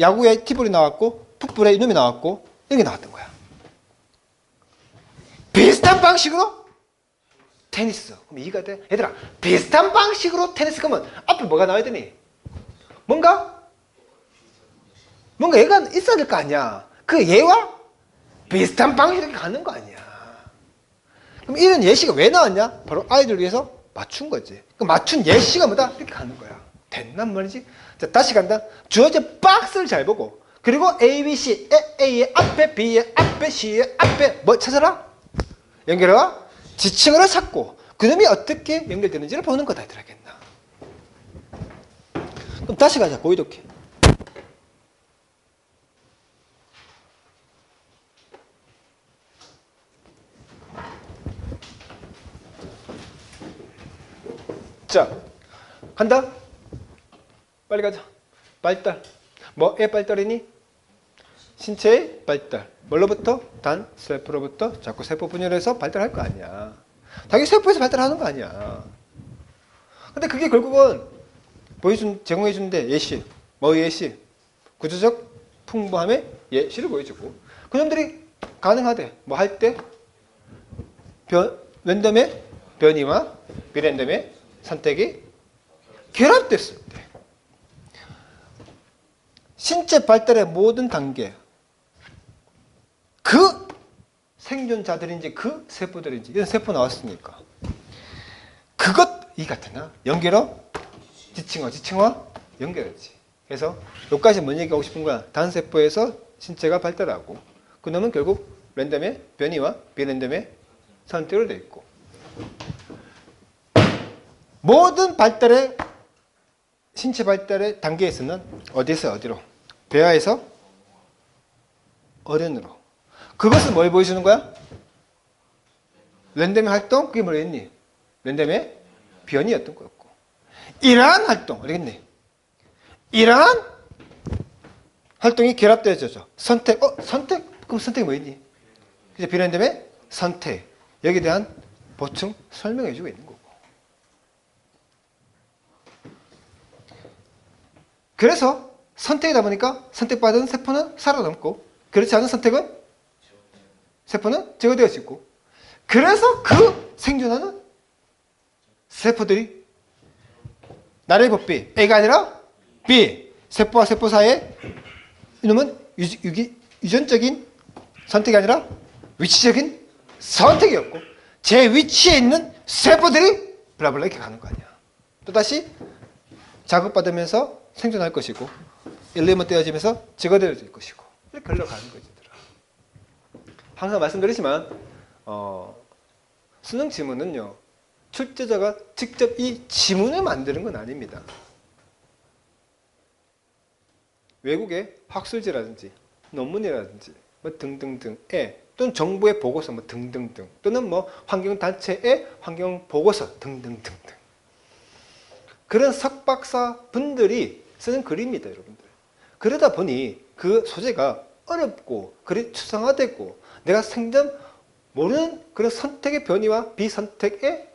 야구에 티볼이 나왔고, 풋볼에 이놈이 나왔고, 이게 나왔던 거야. 비슷한 방식으로 테니스. 그럼 이해가 돼? 얘들아, 비슷한 방식으로 테니스 그러면 앞에 뭐가 나와야 되니? 뭔가 얘가 있어야 될 거 아니야. 그 얘와 비슷한 방식으로 가는 거 아니야. 그럼 이런 예시가 왜 나왔냐? 바로 아이들 위해서 맞춘 거지. 그 맞춘 예시가 뭐다? 이렇게 가는 거야. 됐단 말이지? 자, 다시 간다. 주어진 박스를 잘 보고, 그리고 A, B, C, A의 앞에, B의 앞에, C의 앞에 뭐 찾아라? 연결해와 지칭어를 찾고 그놈이 어떻게 연결되는지를 보는 거다. 들어야겠나? 그럼 다시 가자. 고이독해. 자, 간다. 빨리 가자. 발달. 뭐의 발달이니? 신체의 발달. 뭘로부터? 단 세포로부터 자꾸 세포 분열해서 발달할 거 아니야. 당연히 세포에서 발달하는 거 아니야. 근데 그게 결국은 제공해 주는데 예시. 뭐의 예시? 구조적 풍부함의 예시를 보여주고, 그놈들이 가능하대. 뭐 할 때? 랜덤의 변이와 비랜덤의 선택이 결합됐을 때. 신체 발달의 모든 단계, 그 생존자들인지 그 세포들인지, 이런 세포 나왔으니까 이 같으나 연결어 지칭어 연결하지. 그래서 여기까지 뭔 얘기하고 싶은 거야? 단세포에서 신체가 발달하고 그놈은 결국 랜덤의 변이와 비랜덤의 선택으로 되어 있고, 모든 발달의 신체 발달의 단계에서는 어디서 어디로? 배아에서 어른으로. 그것은 뭘 보여주는 거야? 랜덤의 활동? 그게 뭐였니? 랜덤의 변이였던 거였고, 이러한 활동, 알겠니? 이러한 활동이 결합되어져. 선택, 선택? 그럼 선택이 뭐였니? 그래서 비랜덤의 선택. 여기에 대한 보충 설명해주고 있는 거고. 그래서 선택이다 보니까 선택받은 세포는 살아남고, 그렇지 않은 세포는 제거되어지고, 그래서 그 생존하는 세포들이 나를 법비 A가 아니라 B, 세포와 세포 사이에 이놈은 유전적인 선택이 아니라 위치적인 선택이었고, 제 위치에 있는 세포들이 블라블라 이렇게 가는 거 아니야. 또다시 자극받으면서 생존할 것이고, 일리면 떼어지면서 제거되어질 것이고, 이렇게 흘러가는 거지. 항상 말씀드리지만 수능 지문은요, 출제자가 직접 이 지문을 만드는 건 아닙니다. 외국의 학술지라든지 논문이라든지 뭐 등등등에, 또는 정부의 보고서 뭐 등등등, 또는 뭐 환경단체의 환경보고서 등등등등, 그런 석박사 분들이 쓰는 글입니다, 여러분들. 그러다 보니 그 소재가 어렵고 그리 추상화되고 내가 생전 모르는 그런 선택의 변이와 비선택의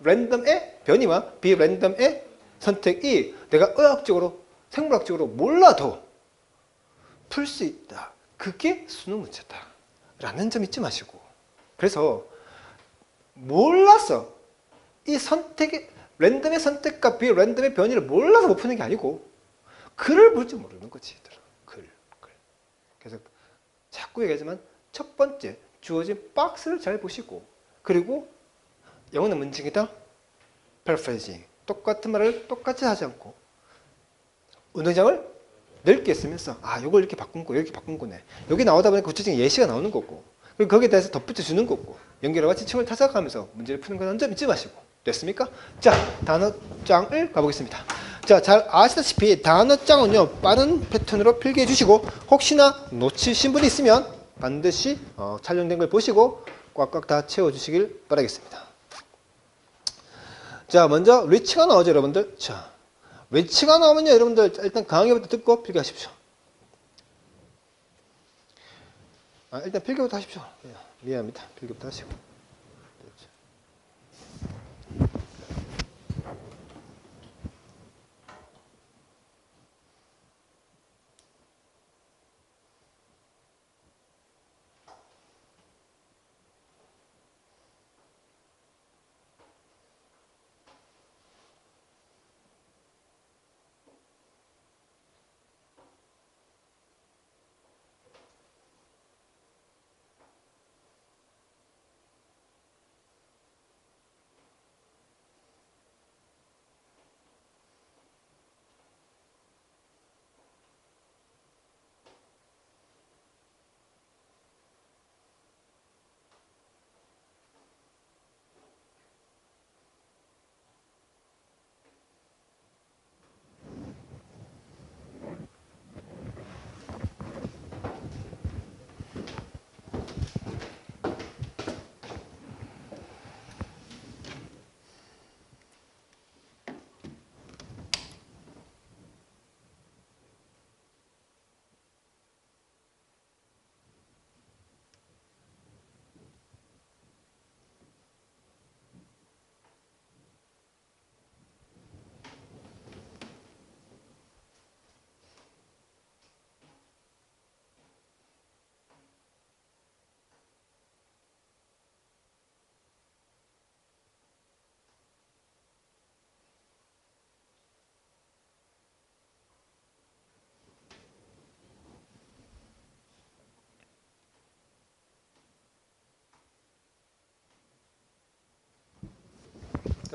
랜덤의 변이와 비랜덤의 선택이 내가 의학적으로 생물학적으로 몰라도 풀 수 있다. 그게 수능 문제다 라는 점 잊지 마시고, 그래서 몰라서 이 선택의 랜덤의 선택과 비랜덤의 변이를 몰라서 못 푸는 게 아니고 글을 볼 줄 모르는 거지. 글. 그래서 자꾸 얘기하지만 첫 번째 주어진 박스를 잘 보시고, 그리고 영어는 문증이다. paraphrasing. 똑같은 말을 똑같이 하지 않고 운동장을 넓게 쓰면서 요걸 이렇게 바꾼 거, 이렇게 바꾼 거네. 여기 나오다 보니까 구체적인 예시가 나오는 거고, 그리고 거기에 대해서 덧붙여 주는 거고, 연결과 지칭을 찾아가면서 문제를 푸는 건 점 잊지 마시고. 됐습니까? 자, 단어장을 가보겠습니다. 자, 잘 아시다시피 단어장은요, 빠른 패턴으로 필기해 주시고, 혹시나 놓치신 분이 있으면 반드시 촬영된 걸 보시고 꽉꽉 다 채워주시길 바라겠습니다. 자, 먼저 리치가 나오죠, 여러분들. 자, 리치가 나오면요, 여러분들 일단 강의부터 듣고 필기하십시오. 일단 필기부터 하십시오. 미안합니다. 필기부터 하시고.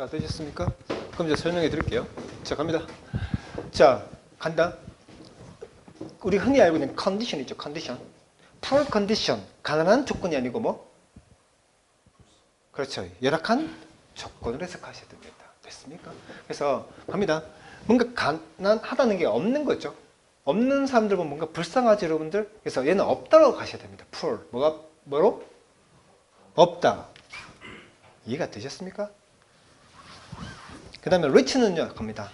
자, 되셨습니까? 그럼 이제 설명해 드릴게요. 자, 갑니다. 자, 간다. 우리 흔히 알고 있는 컨디션이죠. 컨디션. 풀 컨디션. 가난한 조건이 아니고 뭐? 그렇죠. 열악한 조건을 해석하셔야 됩니다. 됐습니까? 그래서 갑니다. 뭔가 가난하다는 게 없는 거죠. 없는 사람들 보면 뭔가 불쌍하지 여러분들. 그래서 얘는 없다라고 가셔야 됩니다. 풀. 뭐로? 없다. 이해가 되셨습니까? 그 다음에 rich는요, 갑니다.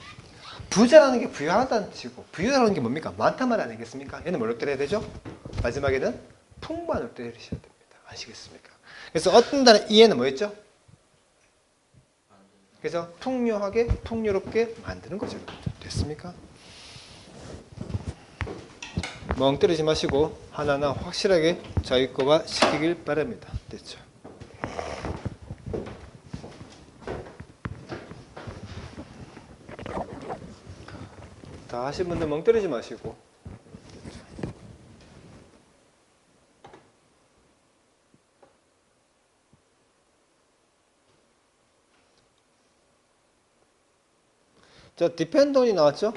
부자라는 게 부유하다는 뜻이고, 부유하다는 게 뭡니까? 많단 말 아니겠습니까? 얘는 뭐로 때려야 되죠? 마지막에는 풍부한으로 때리셔야 됩니다. 아시겠습니까? 그래서 어떤 단어 이해는 뭐였죠? 그래서 풍요하게, 풍요롭게 만드는 거죠. 됐습니까? 멍 때리지 마시고 하나하나 확실하게 자기 거가 시키길 바랍니다. 됐죠? 다 하신 분들 멍 때리지 마시고. 자, depend on이 나왔죠?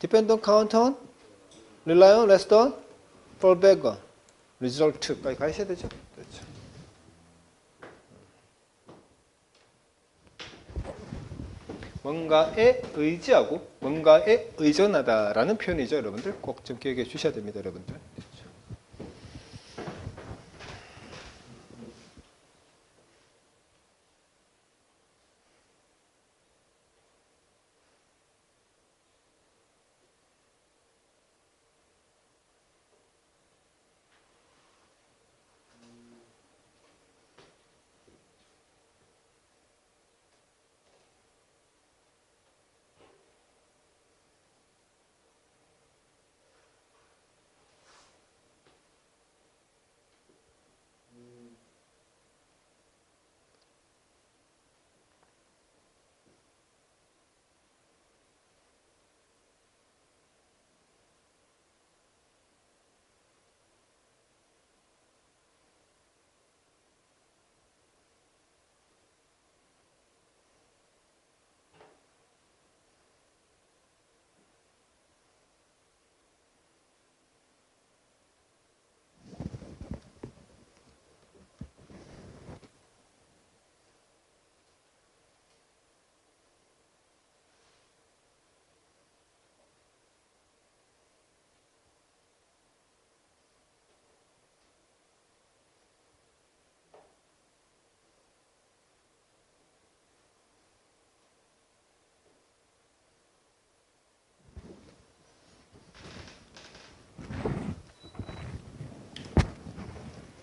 depend on, count on, rely on, rest on, fall back on, result to까지 가셔야 되죠? 그렇죠. 뭔가에 의지하고 뭔가에 의존하다라는 표현이죠. 여러분들 꼭 좀 기억해 주셔야 됩니다. 여러분들.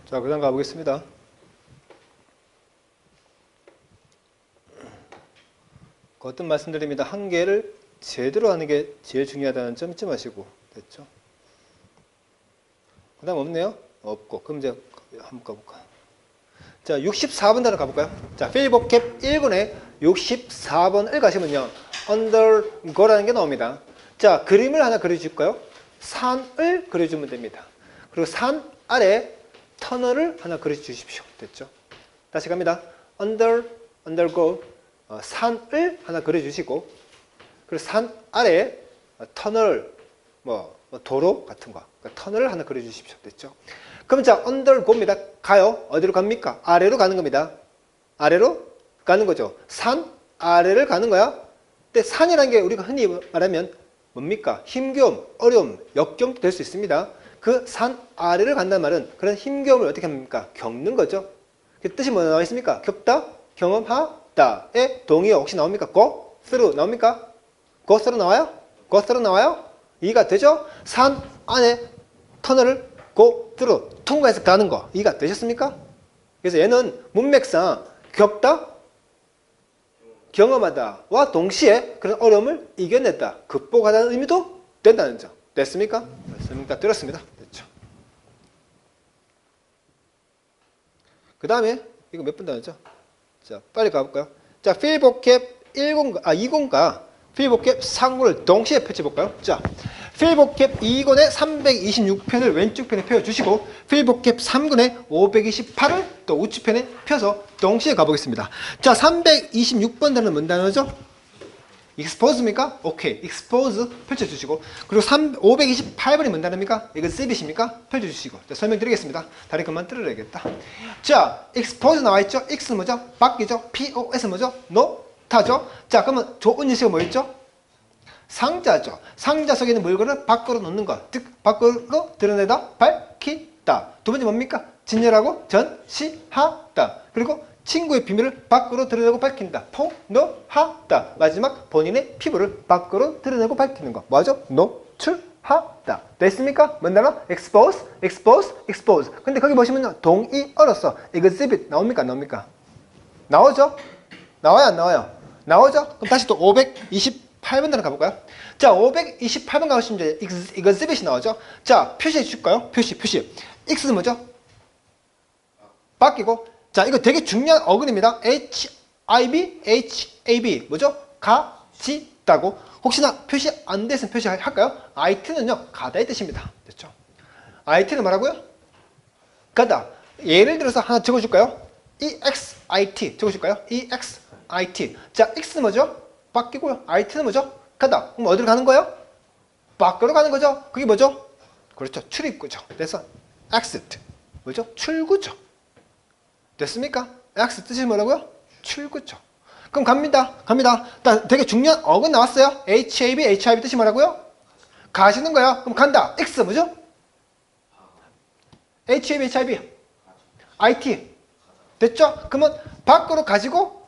자, 그 다음 가보겠습니다. 어떤 말씀드립니다. 한 개를 제대로 하는 게 제일 중요하다는 점 잊지 마시고. 됐죠? 그 다음 없네요? 없고. 그럼 이제 한번 가볼까. 자, 64번 단어 가볼까요? 자, 필보캡 1군에 64번을 가시면요. undergo라는 게 나옵니다. 자, 그림을 하나 그려줄까요? 산을 그려주면 됩니다. 그리고 산 아래 터널을 하나 그려주십시오. 됐죠? 다시 갑니다. undergo 산을 하나 그려주시고, 그리고 산 아래 터널, 도로 같은 거, 그러니까 터널을 하나 그려주십시오. 됐죠? 그럼 자, undergo입니다. 가요. 어디로 갑니까? 아래로 가는 겁니다. 아래로 가는 거죠. 산 아래를 가는 거야. 근데 산이라는 게 우리가 흔히 말하면 뭡니까? 힘겨움, 어려움, 역경도 될 수 있습니다. 그 산 아래를 간다는 말은 그런 힘겨움을 어떻게 합니까? 겪는 거죠. 그 뜻이 뭐 나와 있습니까? 겪다, 경험하다의 동의어 혹시 나옵니까? go through 나옵니까? go through 나와요? go through 나와요? 이해가 되죠? 산 안에 터널을 go through 통과해서 가는 거 이해가 되셨습니까? 그래서 얘는 문맥상 겪다, 경험하다와 동시에 그런 어려움을 이겨냈다, 극복하다는 의미도 된다는 점. 됐습니까? 됐습니까? 들었습니다. 됐죠. 그 다음에 이거 몇 분 단어죠? 자, 빨리 가볼까요? 자, 필보캡 20과 필보캡 상구를 동시에 펼쳐볼까요? 자, 필복캡 2권의 326편을 왼쪽 편에 펴주시고 필복캡 3권의 528을 또 우측편에 펴서 동시에 가보겠습니다. 자, 326번 단어는 뭔 단어죠? expose입니까? 오케이. expose 펼쳐주시고, 그리고 528번이 뭔 단어입니까? 이거 exhibit입니까? 펼쳐주시고. 자, 설명드리겠습니다. 다리 그만 뜯어야겠다. 자, expose 나와있죠? x는 뭐죠? 바뀌죠? pos 뭐죠? 놓다죠? 자, 그러면 좋은 예시가 뭐였죠? 상자죠. 상자 속에 있는 물건을 밖으로 놓는 것, 즉 밖으로 드러내다, 밝히다. 두 번째 뭡니까? 진열하고 전시하다. 그리고 친구의 비밀을 밖으로 드러내고 밝힌다. 폭로하다. 마지막 본인의 피부를 밖으로 드러내고 밝히는 거. 뭐죠? 노출하다. 됐습니까? 뭔 단어? expose, expose, expose. 근데 거기 보시면요, 동의어로서 exhibit 나옵니까? 안 나옵니까? 나오죠? 나와요? 안 나와요? 나오죠? 그럼 다시 또 528번 단어 가볼까요? 자, 528번 가보시면 이제 exhibit이 나오죠? 자, 표시해 주실까요? 표시. x는 뭐죠? 바뀌고. 자, 이거 되게 중요한 어근입니다. HIB, 뭐죠? 가지다고. 혹시나 표시 안 됐으면 표시할까요? IT는요, 가다의 뜻입니다. 됐죠? IT는 뭐라고요? 가다. 예를 들어서 하나 적어줄까요? EXIT 적어줄까요? EXIT. 자, X는 뭐죠? 바뀌고요. IT는 뭐죠? 가다. 그럼 어디로 가는 거예요? 밖으로 가는 거죠? 그게 뭐죠? 그렇죠. 출입구죠. 그래서 exit. 뭐죠? 출구죠. 됐습니까? X 뜻이 뭐라고요? 출구죠. 그럼 갑니다. 되게 중요한 어근 나왔어요. HAB 뜻이 뭐라고요? 가시는 거야. 그럼 간다. X 뭐죠? HAB IT. 됐죠? 그러면 밖으로 가지고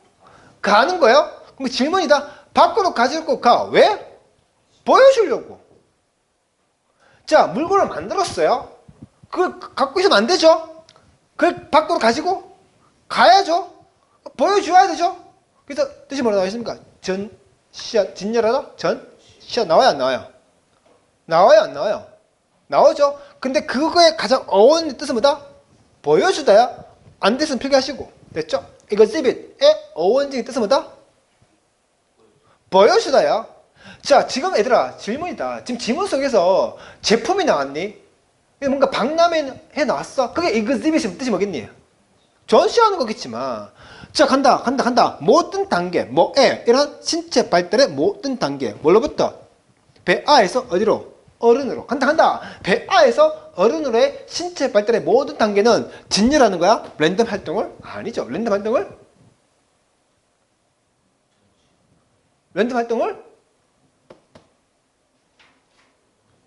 가는 거예요. 그럼 질문이다. 밖으로 가지고 가. 왜? 보여주려고. 자, 물건을 만들었어요. 그걸 갖고 있으면 안 되죠? 그걸 밖으로 가지고 가야죠. 보여줘야 되죠. 그래서 뜻이 뭐라 나와 있습니까? 진열하다? 전시하 나와요? 안 나와요? 나와요? 안 나와요? 나오죠. 근데 그거의 가장 어원의 뜻은 뭐다? 보여주다야. 안 됐으면 필기하시고. 됐죠? 이거 exhibit의 어원적인 뜻은 뭐다? 보여주다야. 자, 지금 얘들아 질문이다. 지금 지문 속에서 제품이 나왔니? 뭔가 박람회 나왔어. 그게 exhibit의 뜻이 뭐겠니? 전시하는 거겠지만. 자, 간다. 모든 단계, 이런 신체 발달의 모든 단계. 뭘로부터? 배아에서 어디로? 어른으로. 간다. 배아에서 어른으로의 신체 발달의 모든 단계는 진열하는 거야? 랜덤 활동을? 아니죠. 랜덤 활동을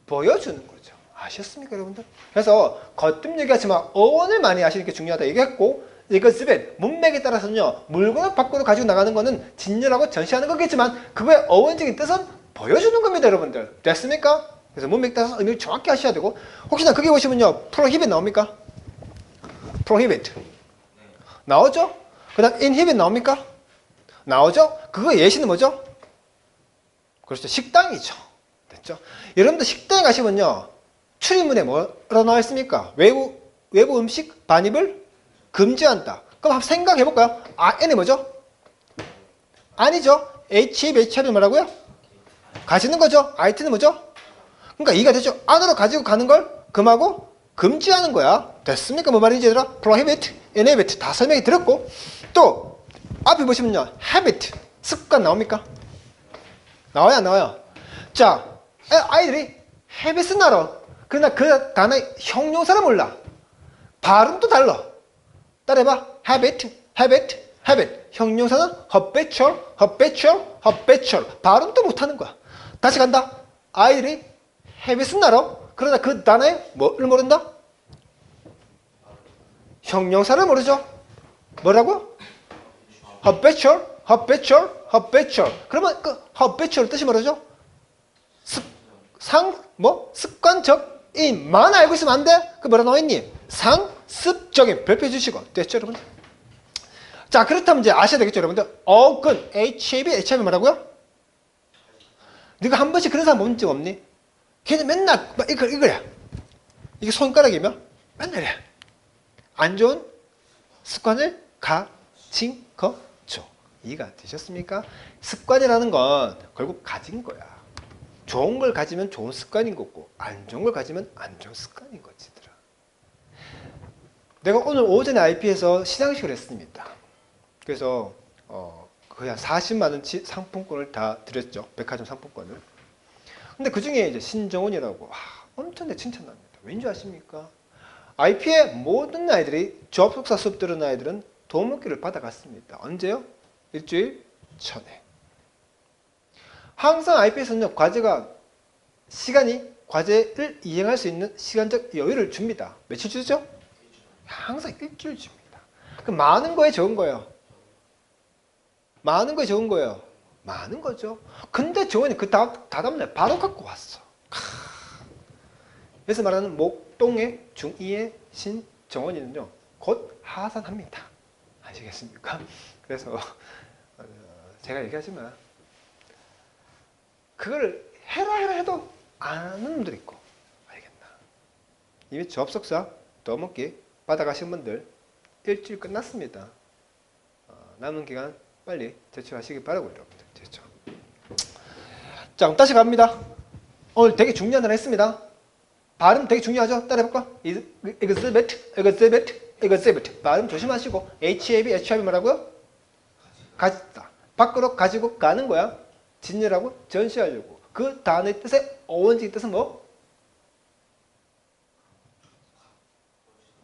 보여주는 거죠. 아셨습니까, 여러분들? 그래서 거듭 얘기하지만 어원을 많이 아시는 게 중요하다 얘기했고, 이거 스벳 문맥에 따라서는요, 물건을 밖으로 가지고 나가는 거는 진열하고 전시하는 거겠지만 그거의 어원적인 뜻은 보여주는 겁니다, 여러분들. 됐습니까? 그래서 문맥에 따라서 의미를 정확히 하셔야 되고, 혹시나 그게 보시면요, prohibit 나옵니까? prohibit 나오죠? 그 다음 inhibit 나옵니까? 나오죠? 그거 예시는 뭐죠? 그렇죠, 식당이죠. 됐죠? 여러분들 식당에 가시면요, 출입문에 뭐라고 나와 있습니까? 외부 음식 반입을 금지한다. 그럼 한번 생각해 볼까요? N이 뭐죠? 아니죠. HAB는 뭐라고요? 가지는 거죠. IT는 뭐죠? 그러니까 이가 되죠. 안으로 가지고 가는 걸 금하고 금지하는 거야. 됐습니까? 뭐 말인지 얘들아? prohibit, inhibit 다 설명이 들었고, 또 앞에 보시면요, habit 습관 나옵니까? 나와요, 안 나와요? 자, 아이들이 habit은 알아. 그러나 그 단어의 형용사를 몰라. 발음도 달라. 따라해봐. habit. 형용사는 habitual. 발음도 못하는 거야. 다시 간다. 아이들이 habit은 알아. 그러나 그 단어의 뭐를 모른다? 형용사를 모르죠. 뭐라고? habitual. 그러면 그 habitual 뜻이 뭐라죠? 습관적인만 알고 있으면 안 돼? 그 뭐라 나와있니? 상습적인. 별표 주시고. 됐죠, 여러분? 자, 그렇다면 이제 아셔야 되겠죠, 여러분들? 어근, HAB 뭐라고요? 네가 한 번씩 그런 사람 본 적 없니? 걔는 맨날 이거야. 이게 손가락이면 맨날 이래. 안 좋은 습관을 가진 거죠. 이해가 되셨습니까? 습관이라는 건 결국 가진 거야. 좋은 걸 가지면 좋은 습관인 거고 안 좋은 걸 가지면 안 좋은 습관인 거지더라. 내가 오늘 오전에 IP에서 시상식을 했습니다. 그래서 거의 한 40만 원치 상품권을 다 드렸죠. 백화점 상품권을. 근데 그 중에 이제 신정훈이라고 엄청 칭찬합니다. 왠지 아십니까? IP의 모든 아이들이 조합속사 수업 들은 아이들은 도움먹기를 받아갔습니다. 언제요? 일주일 전에. 항상 IP에서는요, 과제를 이행할 수 있는 시간적 여유를 줍니다. 며칠 주죠? 항상 일주일 줍니다. 그럼 많은 거에 적은 거예요. 많은 거에 적은 거예요. 많은 거죠. 근데 정원이 그 다음날 바로 갖고 왔어. 그래서 말하는 목동의 중2의 신정원이는요, 곧 하산합니다. 아시겠습니까? 그래서 제가 얘기하지만 그걸 해라 해도 안 하는 분들 있고, 알겠나? 이미 접속사 떠먹기 받아가신 분들 일주일 끝났습니다. 남은 기간 빨리 제출하시기 바라고 여러분들. 됐죠? 자, 그럼 다시 갑니다. 오늘 되게 중요한 단어 했습니다. 발음 되게 중요하죠? 따라해볼까? exhibit. 발음 조심하시고 HAB 뭐라고요? 가지다. 밖으로 가지고 가는 거야. 진열하고 전시하려고. 그 단어의 뜻의 어원적인 뜻은 뭐?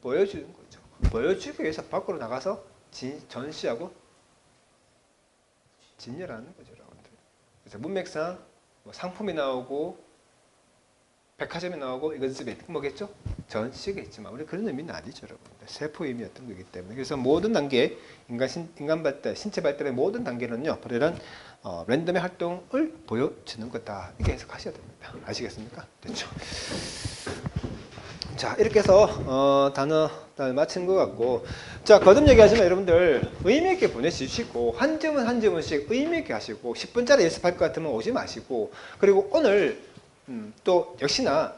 보여주는 거죠. 보여주기 위해서 밖으로 나가서 전시하고 진열하는 거죠, 여러분들. 그래서 문맥상 뭐 상품이 나오고 백화점이 나오고 exhibit 뭐겠죠? 전시겠지만 우리 그런 의미는 아니죠, 여러분들. 세포 의미였던 거기 때문에. 그래서 모든 단계 인간 발달, 신체 발달의 모든 단계는요, 바로 이런 랜덤의 활동을 보여주는 거다. 이렇게 해석하셔야 됩니다. 아시겠습니까? 됐죠? 자, 이렇게 해서 단어 마친 것 같고, 자, 거듭 얘기하지만 여러분들 의미 있게 보내주시고 한 질문씩 의미 있게 하시고 10분짜리 연습할 것 같으면 오지 마시고, 그리고 오늘 또 역시나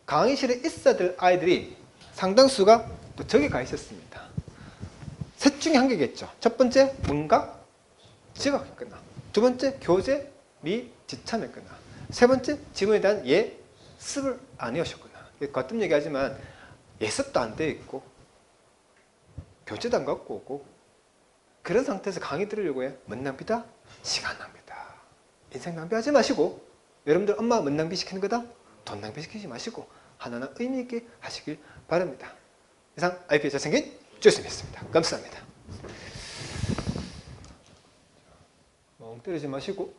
강의실에 있어야 될 아이들이 상당수가 또 저기 가 있었습니다. 셋 중에 한 개겠죠. 첫 번째 문각 지각했거나, 두 번째 교재 미지참했거나, 세 번째 지문에 대한 예습을 안 해오셨거나. 거듭 얘기하지만 예습도 안 돼 있고 교재도 안 갖고 오고 그런 상태에서 강의 들으려고 해. 뭔 낭비다? 시간 낭비다. 인생 낭비하지 마시고, 여러분들 엄마 뭔 낭비시키는 거다? 돈 낭비시키지 마시고 하나하나 의미 있게 하시길 바랍니다. 이상 IP의 잘생긴 조쌤이었습니다. 감사합니다. 멍 때리지 마시고